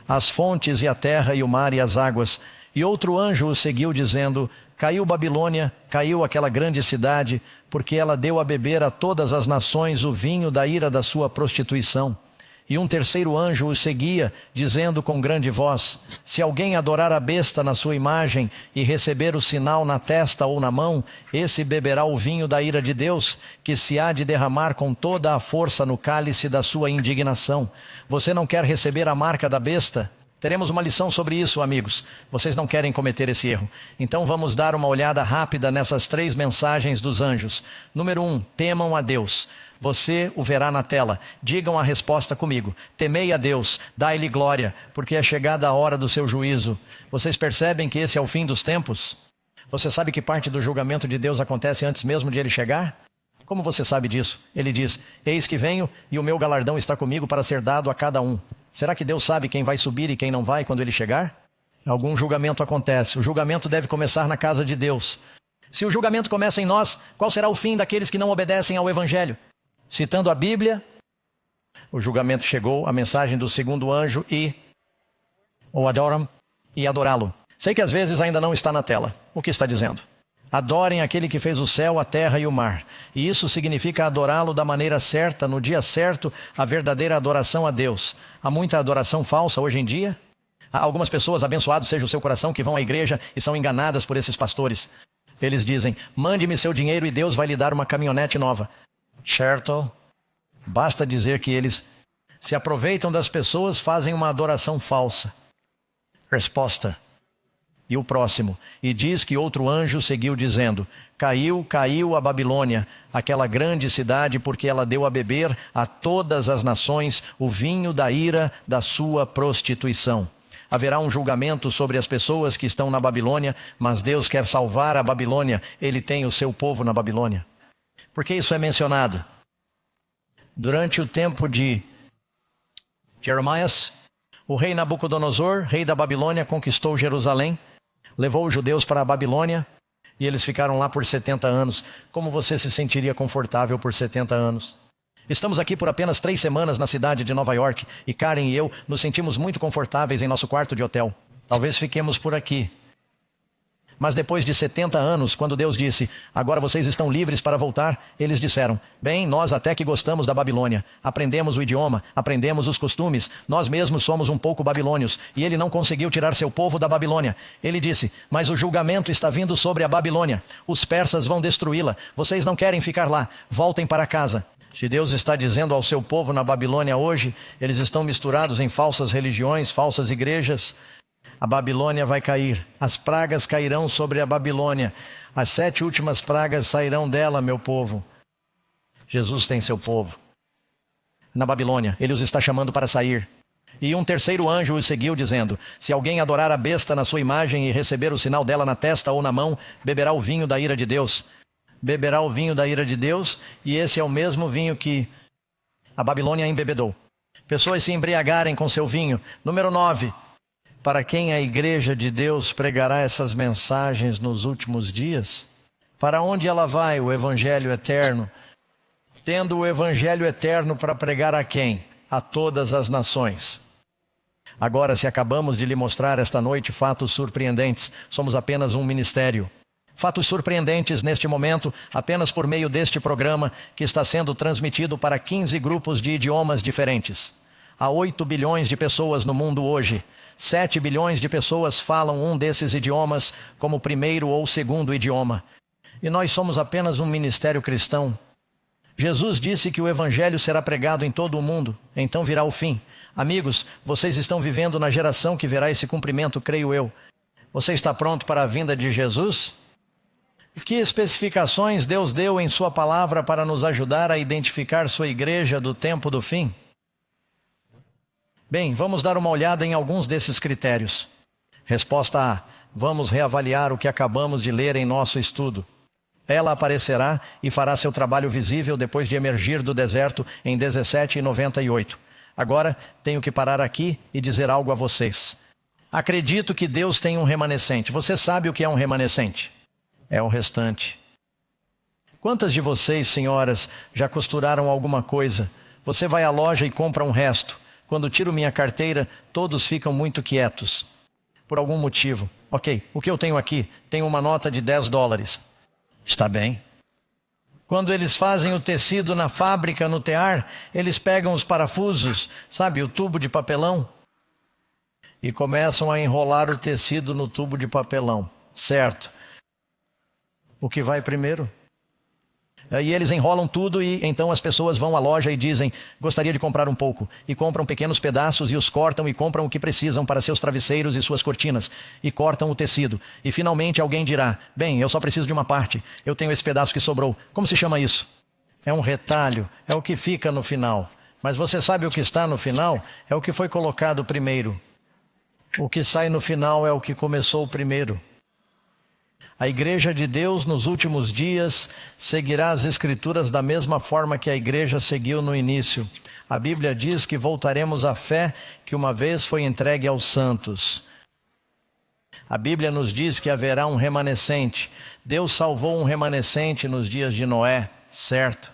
As fontes e a terra e o mar e as águas. E outro anjo o seguiu dizendo: caiu Babilônia, caiu aquela grande cidade, porque ela deu a beber a todas as nações o vinho da ira da sua prostituição. E um terceiro anjo o seguia, dizendo com grande voz: se alguém adorar a besta na sua imagem e receber o sinal na testa ou na mão, esse beberá o vinho da ira de Deus, que se há de derramar com toda a força no cálice da sua indignação. Você não quer receber a marca da besta? Teremos uma lição sobre isso, amigos. Vocês não querem cometer esse erro. Então vamos dar uma olhada rápida nessas 3 mensagens dos anjos. Número 1, temam a Deus. Você o verá na tela. Digam a resposta comigo. Temei a Deus, dai-lhe glória, porque é chegada a hora do seu juízo. Vocês percebem que esse é o fim dos tempos? Você sabe que parte do julgamento de Deus acontece antes mesmo de ele chegar? Como você sabe disso? Ele diz: eis que venho e o meu galardão está comigo para ser dado a cada um. Será que Deus sabe quem vai subir e quem não vai quando ele chegar? Algum julgamento acontece. O julgamento deve começar na casa de Deus. Se o julgamento começa em nós, qual será o fim daqueles que não obedecem ao Evangelho? Citando a Bíblia, o julgamento chegou, a mensagem do segundo anjo e o adoram e adorá-lo. Sei que às vezes ainda não está na tela. O que está dizendo? Adorem aquele que fez o céu, a terra e o mar. E isso significa adorá-lo da maneira certa, no dia certo, a verdadeira adoração a Deus. Há muita adoração falsa hoje em dia. Há algumas pessoas, abençoado seja o seu coração, que vão à igreja e são enganadas por esses pastores. Eles dizem: mande-me seu dinheiro e Deus vai lhe dar uma caminhonete nova. Certo? Basta dizer que eles se aproveitam das pessoas, fazem uma adoração falsa. Resposta. E o próximo. E diz que outro anjo seguiu dizendo: caiu, caiu a Babilônia, aquela grande cidade, porque ela deu a beber a todas as nações o vinho da ira da sua prostituição. Haverá um julgamento sobre as pessoas que estão na Babilônia, mas Deus quer salvar a Babilônia. Ele tem o seu povo na Babilônia. Por que isso é mencionado? Durante o tempo de Jeremias, o rei Nabucodonosor, rei da Babilônia, conquistou Jerusalém, levou os judeus para a Babilônia e eles ficaram lá por 70 anos. Como você se sentiria confortável por 70 anos? Estamos aqui por apenas 3 semanas na cidade de Nova York e Karen e eu nos sentimos muito confortáveis em nosso quarto de hotel. Talvez fiquemos por aqui. Mas depois de 70 anos, quando Deus disse: agora vocês estão livres para voltar, eles disseram: bem, nós até que gostamos da Babilônia. Aprendemos o idioma, aprendemos os costumes. Nós mesmos somos um pouco babilônios. E ele não conseguiu tirar seu povo da Babilônia. Ele disse: mas o julgamento está vindo sobre a Babilônia. Os persas vão destruí-la. Vocês não querem ficar lá. Voltem para casa. Se Deus está dizendo ao seu povo na Babilônia hoje, eles estão misturados em falsas religiões, falsas igrejas. A Babilônia vai cair, as pragas cairão sobre a Babilônia, as 7 últimas pragas sairão dela, meu povo. Jesus tem seu povo na Babilônia, ele os está chamando para sair. E um terceiro anjo os seguiu dizendo: se alguém adorar a besta na sua imagem e receber o sinal dela na testa ou na mão, beberá o vinho da ira de Deus. Beberá o vinho da ira de Deus, e esse é o mesmo vinho que a Babilônia embebedou. Pessoas se embriagarem com seu vinho. Número 9. Para quem a igreja de Deus pregará essas mensagens nos últimos dias? Para onde ela vai, o evangelho eterno? Tendo o evangelho eterno para pregar a quem? A todas as nações. Agora, se acabamos de lhe mostrar esta noite fatos surpreendentes, somos apenas um ministério. Fatos surpreendentes neste momento, apenas por meio deste programa que está sendo transmitido para 15 grupos de idiomas diferentes. Há 8 bilhões de pessoas no mundo hoje. 7 bilhões de pessoas falam um desses idiomas como primeiro ou segundo idioma. E nós somos apenas um ministério cristão. Jesus disse que o evangelho será pregado em todo o mundo, então virá o fim. Amigos, vocês estão vivendo na geração que verá esse cumprimento, creio eu. Você está pronto para a vinda de Jesus? Que especificações Deus deu em sua palavra para nos ajudar a identificar sua igreja do tempo do fim? Bem, vamos dar uma olhada em alguns desses critérios. Resposta A. Vamos reavaliar o que acabamos de ler em nosso estudo. Ela aparecerá e fará seu trabalho visível depois de emergir do deserto em 1798. Agora, tenho que parar aqui e dizer algo a vocês. Acredito que Deus tem um remanescente. Você sabe o que é um remanescente? É o restante. Quantas de vocês, senhoras, já costuraram alguma coisa? Você vai à loja e compra um resto. Quando tiro minha carteira, todos ficam muito quietos. Por algum motivo. Ok, o que eu tenho aqui? Tenho uma nota de $10. Está bem. Quando eles fazem o tecido na fábrica, no tear, eles pegam os parafusos, sabe, o tubo de papelão, e começam a enrolar o tecido no tubo de papelão, certo? O que vai primeiro? Aí eles enrolam tudo e então as pessoas vão à loja e dizem: gostaria de comprar um pouco. E compram pequenos pedaços e os cortam e compram o que precisam para seus travesseiros e suas cortinas. E cortam o tecido. E finalmente alguém dirá: bem, eu só preciso de uma parte. Eu tenho esse pedaço que sobrou. Como se chama isso? É um retalho. É o que fica no final. Mas você sabe o que está no final? É o que foi colocado primeiro. O que sai no final é o que começou primeiro. A igreja de Deus nos últimos dias seguirá as Escrituras da mesma forma que a igreja seguiu no início. A Bíblia diz que voltaremos à fé que uma vez foi entregue aos santos. A Bíblia nos diz que haverá um remanescente. Deus salvou um remanescente nos dias de Noé, certo?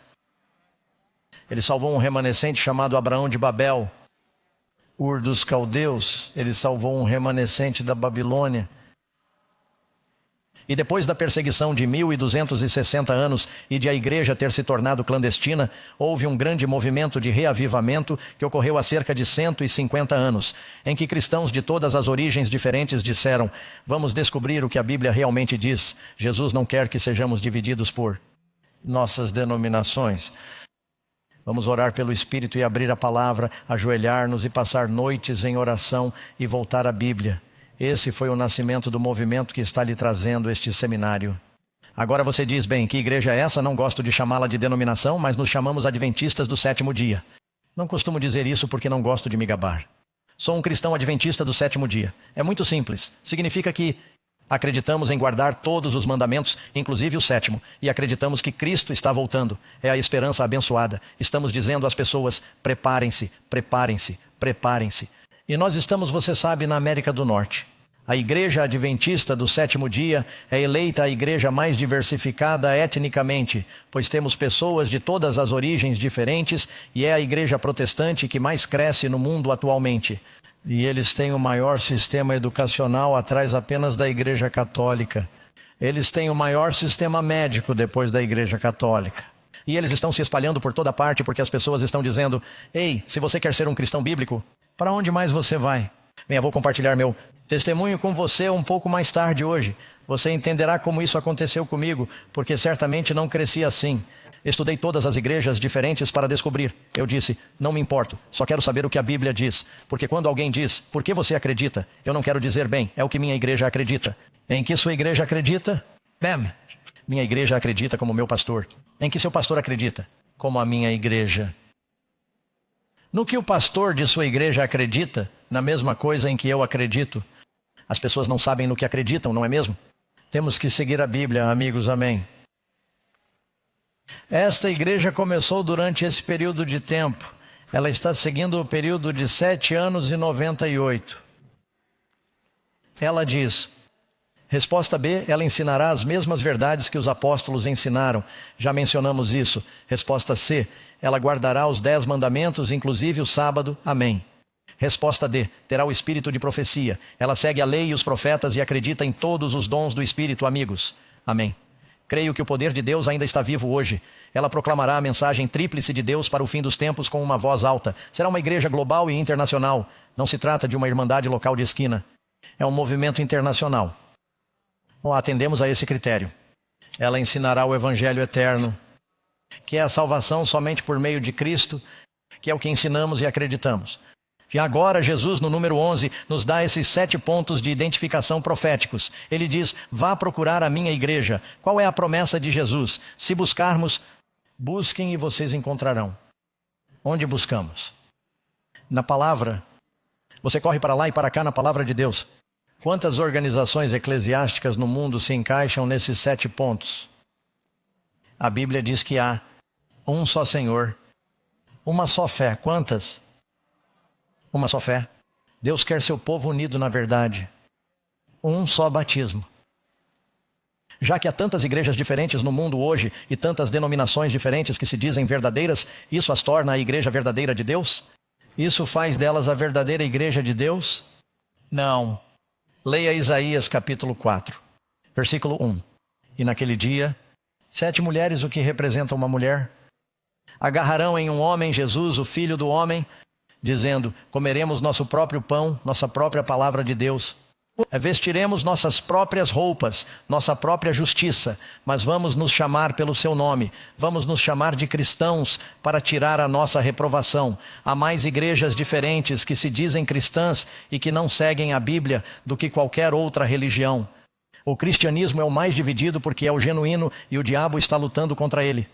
Ele salvou um remanescente chamado Abraão de Babel, Ur dos Caldeus. Ele salvou um remanescente da Babilônia. E depois da perseguição de 1260 anos e de a igreja ter se tornado clandestina, houve um grande movimento de reavivamento que ocorreu há cerca de 150 anos, em que cristãos de todas as origens diferentes disseram: vamos descobrir o que a Bíblia realmente diz. Jesus não quer que sejamos divididos por nossas denominações. Vamos orar pelo Espírito e abrir a palavra, ajoelhar-nos e passar noites em oração e voltar à Bíblia. Esse foi o nascimento do movimento que está lhe trazendo este seminário. Agora você diz: bem, que igreja é essa? Não gosto de chamá-la de denominação, mas nos chamamos adventistas do sétimo dia. Não costumo dizer isso porque não gosto de me gabar. Sou um cristão adventista do sétimo dia. É muito simples. Significa que acreditamos em guardar todos os mandamentos, inclusive o sétimo, e acreditamos que Cristo está voltando. É a esperança abençoada. Estamos dizendo às pessoas: preparem-se, preparem-se, preparem-se. E nós estamos, você sabe, na América do Norte. A igreja adventista do sétimo dia é eleita a igreja mais diversificada etnicamente, pois temos pessoas de todas as origens diferentes e é a igreja protestante que mais cresce no mundo atualmente. E eles têm o maior sistema educacional atrás apenas da igreja católica. Eles têm o maior sistema médico depois da igreja católica. E eles estão se espalhando por toda parte porque as pessoas estão dizendo: ei, se você quer ser um cristão bíblico, para onde mais você vai? Bem, eu vou compartilhar meu testemunho com você um pouco mais tarde hoje. Você entenderá como isso aconteceu comigo, porque certamente não cresci assim. Estudei todas as igrejas diferentes para descobrir. Eu disse: não me importo, só quero saber o que a Bíblia diz. Porque quando alguém diz: por que você acredita? Eu não quero dizer: bem, é o que minha igreja acredita. Em que sua igreja acredita? Bem, minha igreja acredita como meu pastor. Em que seu pastor acredita? Como a minha igreja. No que o pastor de sua igreja acredita, na mesma coisa em que eu acredito. As pessoas não sabem no que acreditam, não é mesmo? Temos que seguir a Bíblia, amigos, amém. Esta igreja começou durante esse período de tempo. Ela está seguindo o período de 7 anos e 98. Ela diz: resposta B, ela ensinará as mesmas verdades que os apóstolos ensinaram. Já mencionamos isso. Resposta C, ela guardará os 10 mandamentos, inclusive o sábado. Amém. Resposta D, terá o espírito de profecia. Ela segue a lei e os profetas e acredita em todos os dons do Espírito, amigos. Amém. Creio que o poder de Deus ainda está vivo hoje. Ela proclamará a mensagem tríplice de Deus para o fim dos tempos com uma voz alta. Será uma igreja global e internacional. Não se trata de uma irmandade local de esquina. É um movimento internacional. Atendemos a esse critério. Ela ensinará o Evangelho eterno, que é a salvação somente por meio de Cristo, que é o que ensinamos e acreditamos. E agora Jesus, no número 11, nos dá esses 7 pontos de identificação proféticos. Ele diz: vá procurar a minha igreja. Qual é a promessa de Jesus? Se buscarmos, busquem e vocês encontrarão. Onde buscamos? Na palavra. Você corre para lá e para cá na palavra de Deus. Quantas organizações eclesiásticas no mundo se encaixam nesses 7 pontos? A Bíblia diz que há um só Senhor, uma só fé. Quantas? Uma só fé. Deus quer seu povo unido na verdade. Um só batismo. Já que há tantas igrejas diferentes no mundo hoje e tantas denominações diferentes que se dizem verdadeiras, isso as torna a igreja verdadeira de Deus? Isso faz delas a verdadeira igreja de Deus? Não. Leia Isaías capítulo 4, versículo 1. E naquele dia 7 mulheres, o que representa uma mulher. Agarrarão em um homem, Jesus, o Filho do homem, dizendo: comeremos nosso próprio pão, nossa própria palavra de Deus. Vestiremos nossas próprias roupas, nossa própria justiça, mas vamos nos chamar pelo seu nome, vamos nos chamar de cristãos para tirar a nossa reprovação. Há mais igrejas diferentes que se dizem cristãs e que não seguem a Bíblia do que qualquer outra religião. O cristianismo é o mais dividido porque é o genuíno e o diabo está lutando contra ele.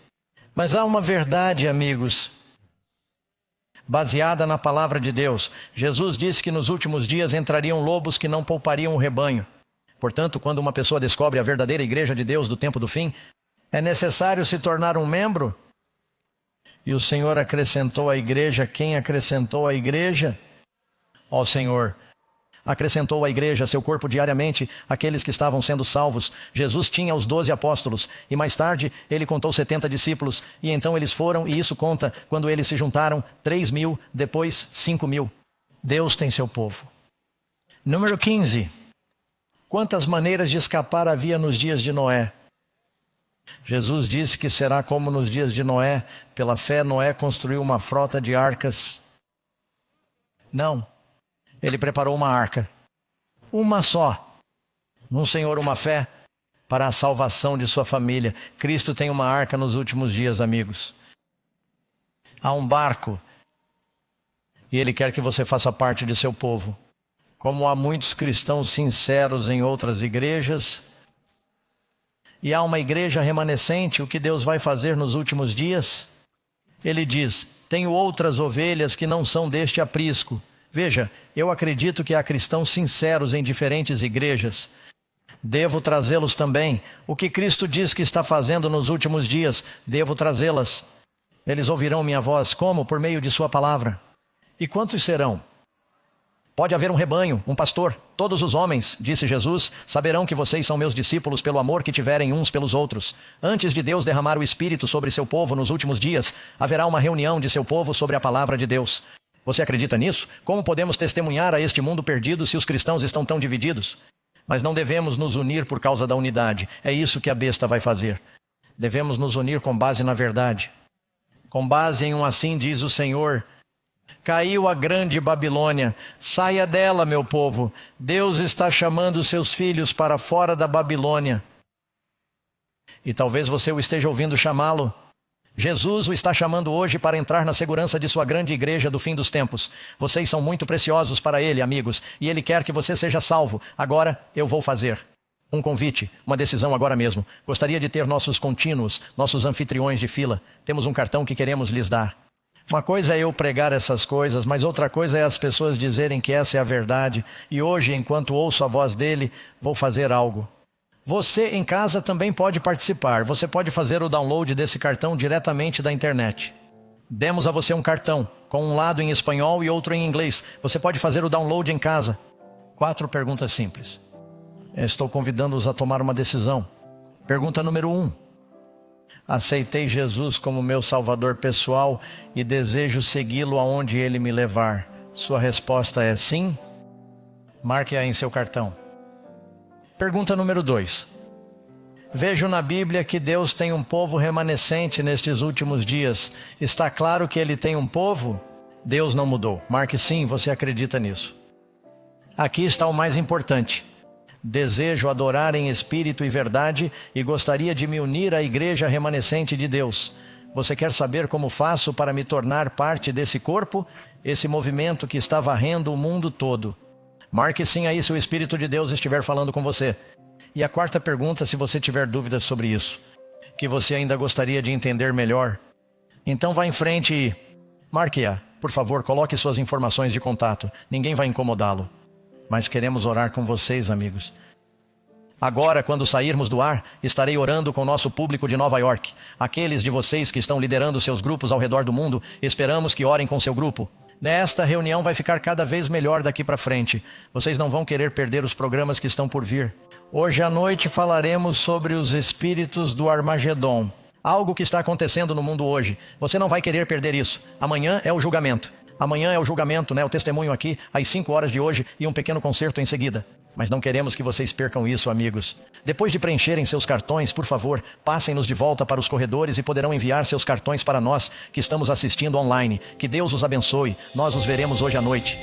Mas há uma verdade, amigos, baseada na palavra de Deus. Jesus disse que nos últimos dias entrariam lobos que não poupariam o rebanho. Portanto, quando uma pessoa descobre a verdadeira igreja de Deus do tempo do fim, é necessário se tornar um membro. E o Senhor acrescentou à igreja. Quem acrescentou à igreja? Ó Senhor. Acrescentou à igreja, seu corpo diariamente, aqueles que estavam sendo salvos. Jesus tinha os 12 apóstolos e mais tarde ele contou 70 discípulos. E então eles foram, e isso conta quando eles se juntaram, 3.000, depois 5.000. Deus tem seu povo. Número 15. Quantas maneiras de escapar havia nos dias de Noé? Jesus disse que será como nos dias de Noé. Pela fé, Noé construiu uma frota de arcas. Não. Ele preparou uma arca, uma só, um Senhor, uma fé, para a salvação de sua família. Cristo tem uma arca nos últimos dias, amigos. Há um barco, e Ele quer que você faça parte de seu povo. Como há muitos cristãos sinceros em outras igrejas, e há uma igreja remanescente, o que Deus vai fazer nos últimos dias? Ele diz: tenho outras ovelhas que não são deste aprisco. Veja, eu acredito que há cristãos sinceros em diferentes igrejas. Devo trazê-los também. O que Cristo diz que está fazendo nos últimos dias, devo trazê-las. Eles ouvirão minha voz. Como? Por meio de sua palavra. E quantos serão? Pode haver um rebanho, um pastor. Todos os homens, disse Jesus, saberão que vocês são meus discípulos pelo amor que tiverem uns pelos outros. Antes de Deus derramar o Espírito sobre seu povo nos últimos dias, haverá uma reunião de seu povo sobre a palavra de Deus. Você acredita nisso? Como podemos testemunhar a este mundo perdido se os cristãos estão tão divididos? Mas não devemos nos unir por causa da unidade. É isso que a besta vai fazer. Devemos nos unir com base na verdade. Com base em um assim diz o Senhor. Caiu a grande Babilônia. Saia dela, meu povo. Deus está chamando seus filhos para fora da Babilônia. E talvez você o esteja ouvindo chamá-lo. Jesus o está chamando hoje para entrar na segurança de sua grande igreja do fim dos tempos. Vocês são muito preciosos para Ele, amigos, e Ele quer que você seja salvo. Agora eu vou fazer um convite, uma decisão agora mesmo. Gostaria de ter nossos contínuos, nossos anfitriões de fila. Temos um cartão que queremos lhes dar. Uma coisa é eu pregar essas coisas, mas outra coisa é as pessoas dizerem que essa é a verdade. E hoje, enquanto ouço a voz dele, vou fazer algo. Você em casa também pode participar. Você pode fazer o download desse cartão diretamente da internet. Demos a você um cartão, com um lado em espanhol e outro em inglês. Você pode fazer o download em casa. 4 perguntas simples. Estou convidando-os a tomar uma decisão. Pergunta número 1. Aceitei Jesus como meu Salvador pessoal e desejo segui-lo aonde Ele me levar. Sua resposta é sim? Marque-a em seu cartão. Pergunta número 2. Vejo na Bíblia que Deus tem um povo remanescente nestes últimos dias. Está claro que Ele tem um povo? Deus não mudou. Marque sim, você acredita nisso. Aqui está o mais importante. Desejo adorar em espírito e verdade e gostaria de me unir à igreja remanescente de Deus. Você quer saber como faço para me tornar parte desse corpo? Esse movimento que está varrendo o mundo todo. Marque sim aí se o Espírito de Deus estiver falando com você. E a 4ª pergunta, se você tiver dúvidas sobre isso, que você ainda gostaria de entender melhor, então vá em frente e marque-a. Por favor, coloque suas informações de contato. Ninguém vai incomodá-lo. Mas queremos orar com vocês, amigos. Agora, quando sairmos do ar, estarei orando com o nosso público de Nova York. Aqueles de vocês que estão liderando seus grupos ao redor do mundo, esperamos que orem com seu grupo. Nesta reunião vai ficar cada vez melhor daqui para frente. Vocês não vão querer perder os programas que estão por vir. Hoje à noite falaremos sobre os espíritos do Armagedon. Algo que está acontecendo no mundo hoje. Você não vai querer perder isso. Amanhã é o julgamento. Amanhã é o julgamento, o testemunho aqui, às 5 horas de hoje e um pequeno concerto em seguida. Mas não queremos que vocês percam isso, amigos. Depois de preencherem seus cartões, por favor, passem-nos de volta para os corredores e poderão enviar seus cartões para nós que estamos assistindo online. Que Deus os abençoe. Nós os veremos hoje à noite.